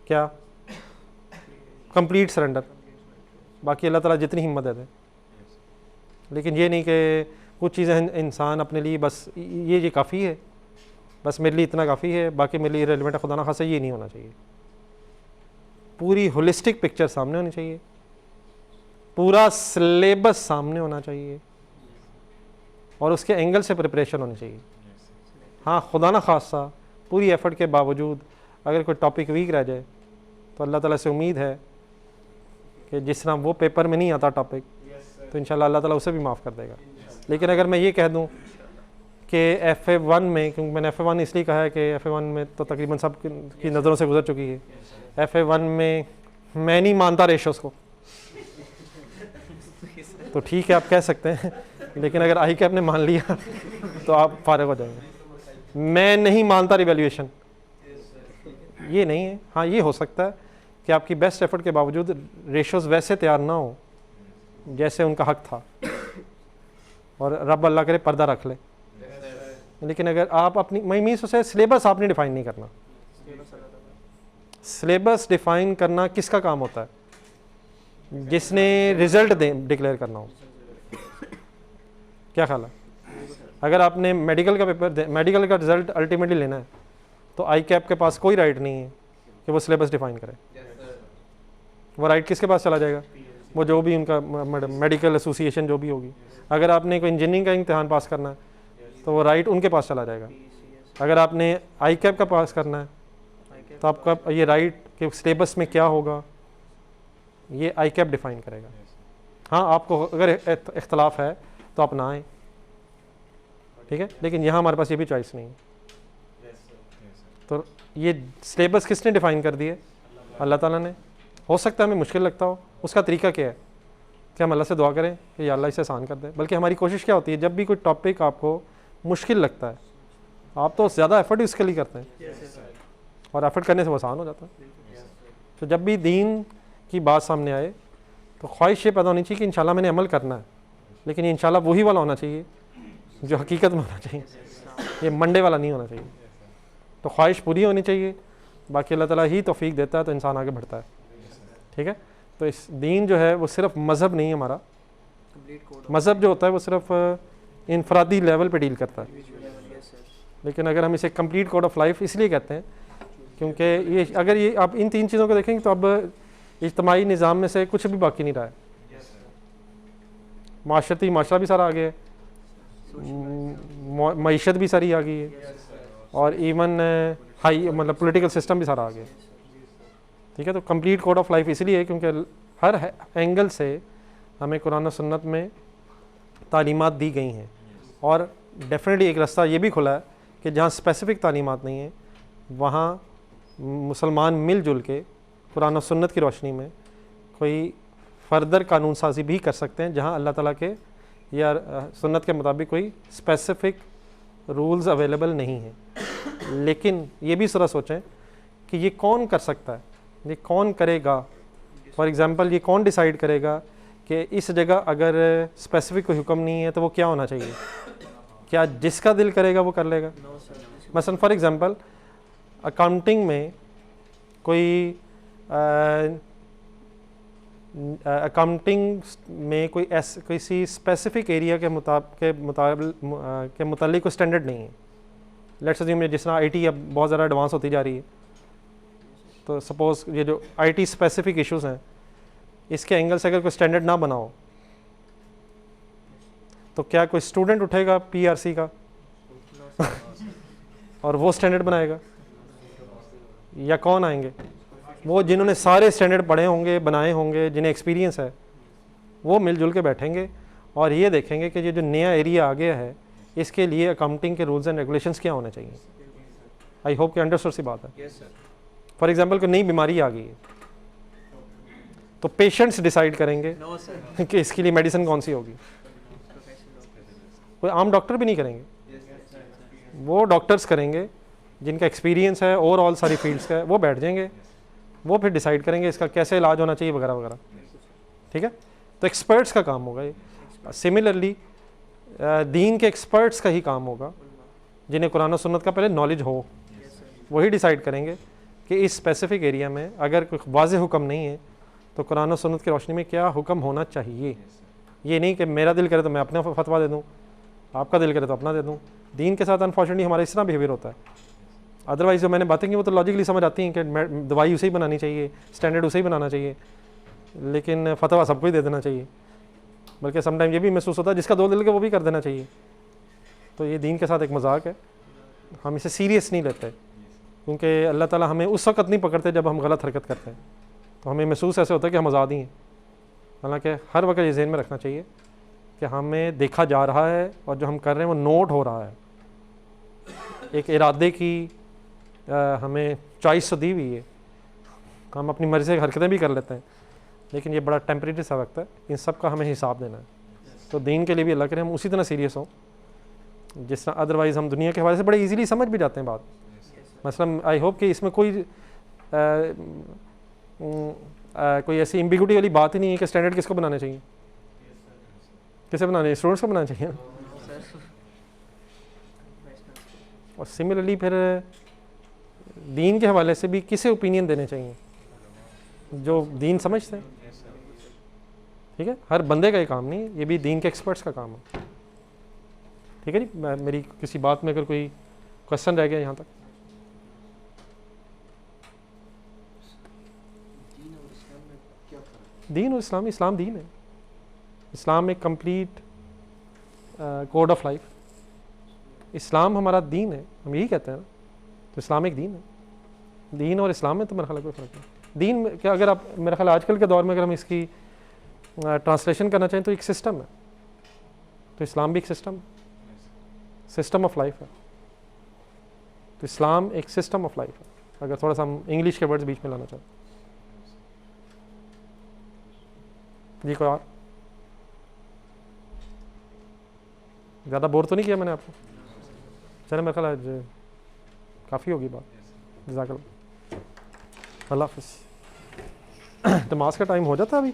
Speaker 1: क्या? Complete surrender. बाकी अल्लाह ताला जितनी हिम्मत दे दे, लेकिन ये नहीं कि कुछ चीज़ें इंसान अपने लिए बस ये काफ़ी है, बस मेरे लिए इतना काफ़ी है, बाकी मेरे लिए रेलिवेंट है, खुदा ना खासा ये नहीं होना चाहिए। पूरी होलिस्टिक पिक्चर सामने होनी चाहिए, पूरा सिलेबस सामने होना चाहिए और उसके एंगल से प्रिपरेशन होनी चाहिए। हाँ, खुदा ना खासा पूरी एफर्ट के बावजूद अगर कोई टॉपिक वीक रह जाए तो अल्लाह ताला से उम्मीद है कि जिस तरह वो पेपर में नहीं आता टॉपिक, तो इंशाल्लाह अल्लाह ताला उसे भी माफ़ कर देगा। लेकिन अगर मैं ये कह दूं कि FA1 में, क्योंकि मैंने FA1 इसलिए कहा है कि FA1 में तो तकरीबन सब की नज़रों से गुजर चुकी है। FA1 में मैं नहीं मानता रेशोस को, तो ठीक है आप कह सकते हैं, लेकिन अगर ICAP ने मान लिया तो आप फारिग हो जाएंगे। मैं नहीं मानता रिवैल्यूएशन, ये नहीं है। हाँ, ये हो सकता है कि आपकी बेस्ट एफर्ट के बावजूद रेशोज़ वैसे तैयार ना हो जैसे उनका हक था, और रब अल्लाह करे पर्दा रख ले। लेकिन अगर आप अपनी मीन्स उसे सिलेबस आपने डिफ़ाइन नहीं करना। सिलेबस डिफ़ाइन करना किसका काम होता है? जिसने रिज़ल्ट डिक्लेयर करना हो। क्या ख्याल है? अगर आपने मेडिकल का पेपर, मेडिकल का रिज़ल्ट अल्टीमेटली लेना है, तो ICAP के पास कोई राइट नहीं है कि वो सिलेबस डिफ़ाइन करे। वो राइट किसके पास चला जाएगा? वो जो भी उनका मेडिकल एसोसिएशन जो भी होगी। अगर आपने कोई इंजीनियरिंग का इम्तिहान पास करना है तो वो राइट उनके पास चला जाएगा। अगर आपने ICAP का पास करना है तो आपका ये राइट कि सिलेबस में क्या होगा ये आई कैप डिफ़ाइन करेगा। हाँ, आपको अगर इख्तलाफ है तो आप ना आएँ, ठीक है, लेकिन यहाँ हमारे पास ये भी चॉइस नहीं है। तो ये सिलेबस किसने डिफ़ाइन कर दिए? अल्लाह ताला ने। हो सकता है हमें मुश्किल लगता हो, उसका तरीका क्या है कि हम अल्लाह से दुआ करें कि या अल्लाह इसे आसान कर दे। बल्कि हमारी कोशिश क्या होती है, जब भी कोई टॉपिक आपको मुश्किल लगता है आप तो ज़्यादा एफर्ट इसके लिए करते हैं और एफर्ट करने से वो आसान हो जाता है। तो जब भी दीन की बात सामने आए तो ख्वाहिश ये पैदा होनी चाहिए कि इंशाल्लाह मैंने अमल करना है, लेकिन ये इंशाल्लाह वही वाला होना चाहिए जो हकीकत में होना चाहिए, ये मंडे वाला नहीं होना चाहिए। तो ख्वाहिश पूरी होनी चाहिए, बाकी अल्लाह ताला ही तौफीक देता है तो इंसान आगे बढ़ता है, ठीक है। तो इस दीन जो है वो सिर्फ मज़हब नहीं है हमारा, मज़हब जो होता है वो सिर्फ इनफरादी लेवल पे डील करता है, लेकिन अगर हम इसे कंप्लीट कोड ऑफ लाइफ इसलिए कहते हैं क्योंकि ये अगर ये आप इन तीन चीज़ों को देखेंगे तो अब इज्तमाही निज़ाम में से कुछ भी बाकी नहीं रहा है। माशरती माशरा भी सारा आ गया है, मईशत भी सारी आ गई है, और इवन हाई मतलब पॉलिटिकल सिस्टम भी सारा आ गया, ठीक है। तो कंप्लीट कोड ऑफ लाइफ इसलिए है क्योंकि हर एंगल से हमें कुरान और सुन्नत में तालीमात दी गई हैं, और डेफिनेटली एक रास्ता ये भी खुला है कि जहाँ स्पेसिफ़िक तालीमात नहीं है वहाँ मुसलमान मिलजुल के कुरान और सुन्नत की रोशनी में कोई फ़र्दर कानून साजी भी कर सकते हैं जहाँ अल्लाह ताला के या सुन्नत के मुताबिक कोई स्पेसिफ़िक रूल्स अवेलेबल नहीं हैं। लेकिन ये भी ज़रा सोचें कि ये कौन कर सकता है, ये कौन करेगा। फॉर एग्ज़ाम्पल ये कौन डिसाइड करेगा कि इस जगह अगर स्पेसिफ़िक कोई हुक्म नहीं है तो वो क्या होना चाहिए? क्या जिसका दिल करेगा वो कर लेगा? मसलन फॉर एग्ज़ाम्पल अकाउंटिंग में कोई अकाउंटिंग में कोई किसी स्पेसिफिक एरिया के मुताबिक कोई स्टैंडर्ड नहीं है। लेट्स अज्यूम जिस तरह आईटी अब बहुत ज़्यादा एडवांस होती जा रही है, तो सपोज़ ये जो आईटी स्पेसिफिक इश्यूज़ हैं इसके एंगल से अगर कोई स्टैंडर्ड ना बनाओ तो क्या कोई स्टूडेंट उठेगा पीआरसी का और वो स्टैंडर्ड बनाएगा? या कौन आएंगे? वो जिन्होंने सारे स्टैंडर्ड पढ़े होंगे, बनाए होंगे, जिन्हें एक्सपीरियंस है, वो मिलजुल के बैठेंगे और ये देखेंगे कि ये जो नया एरिया आ गया है इसके लिए अकाउंटिंग के रूल्स एंड रेगुलेशंस क्या होने चाहिए। आई होप कि अंडरस्टूड सी बात है। फॉर एग्जांपल कोई नई बीमारी आ गई है तो पेशेंट्स डिसाइड करेंगे कि इसके लिए मेडिसिन कौन सी होगी। कोई आम डॉक्टर भी नहीं करेंगे, वो डॉक्टर्स करेंगे जिनका एक्सपीरियंस है ओवरऑल सारी फील्ड्स का है, वो बैठ जाएंगे, वो फिर डिसाइड करेंगे इसका कैसे इलाज होना चाहिए वगैरह वगैरह, ठीक है। तो एक्सपर्ट्स का काम होगा ये। सिमिलरली दीन के एक्सपर्ट्स का ही काम होगा जिन्हें कुरान और सुन्नत का पहले नॉलेज हो, वही डिसाइड करेंगे कि इस स्पेसिफिक एरिया में अगर कोई वाज़ेह हुक्म नहीं है तो कुरान और सुन्नत की रोशनी में क्या हुक्म होना चाहिए। ये नहीं कि मेरा दिल करे तो मैं अपना फतवा दे दूँ, आपका दिल करे तो अपना दे दूँ। दीन के साथ अनफॉर्चुनेटली हमारा इस तरह बिहेवियर होता है। अदरवाइज़ जो मैंने बातें की वो तो लॉजिकली समझ आती हैं कि दवाई उसे ही बनानी चाहिए, स्टैंडर्ड उसे ही बनाना चाहिए, लेकिन फतवा सबको ही दे देना चाहिए। बल्कि समटाइम ये भी महसूस होता है जिसका दो दिल के वो भी कर देना चाहिए। तो ये दीन के साथ एक मजाक है, हम इसे सीरियस नहीं लेते क्योंकि अल्लाह ताला हमें उस वक़्त नहीं पकड़ते जब हम गलत हरकत करते हैं, तो हमें महसूस ऐसे होता है कि हम आज़ादी हैं। हालांकि हर वक्त ये ज़हन में रखना चाहिए कि हमें देखा जा रहा है और जो हम कर रहे हैं वो नोट हो रहा है। एक इरादे की हमें चॉइस तो दी हुई है, हम अपनी मर्ज़ी से हरकतें भी कर लेते हैं, लेकिन ये बड़ा टेम्परेरी सा वक्त है, इन सब का हमें हिसाब देना है। तो दीन के लिए भी अल्लाह करे हम उसी तरह सीरियस हों जिस तरह अदरवाइज़ हम दुनिया के हवाले से बड़े इजीली समझ भी जाते हैं बात। मसलन आई होप कि इसमें कोई ऐसी एम्बिग्यूटी वाली बात ही नहीं है कि स्टैंडर्ड किसको बनाने चाहिए, किसे बनाने चाहिए, स्टूडेंट्स को बनाना चाहिए। और सिमिलरली फिर दीन के हवाले से भी किसे ओपिनियन देने चाहिए जो दीन समझते हैं, ठीक है। हर बंदे का ये काम नहीं है, ये भी दीन के एक्सपर्ट्स का काम है, ठीक है जी। मेरी किसी बात में अगर कोई क्वेश्चन रह गया यहाँ तक। दीन और इस्लाम, इस्लाम दीन है, इस्लाम एक कंप्लीट कोड ऑफ लाइफ, इस्लाम हमारा दीन है, हम यही कहते हैं ना, तो इस्लाम एक दीन है। दीन और इस्लाम में तो मेरा ख्याल है कोई फ़र्क नहीं। दीन में क्या, अगर आप मेरा ख्याल आजकल के दौर में अगर हम इसकी ट्रांसलेशन करना चाहें तो एक सिस्टम है, तो इस्लाम भी एक सिस्टम ऑफ लाइफ है। तो इस्लाम एक सिस्टम ऑफ लाइफ है, अगर थोड़ा सा हम इंग्लिश के वर्ड्स बीच में लाना चाहें। जी कोई और? ज़्यादा बोर तो नहीं किया मैंने आपको? चले मेरे ख्याल आज काफ़ी होगी बात। जज़ाकल्लाह, अल्लाह हाफ़िज़। नमाज का टाइम हो जाता है अभी?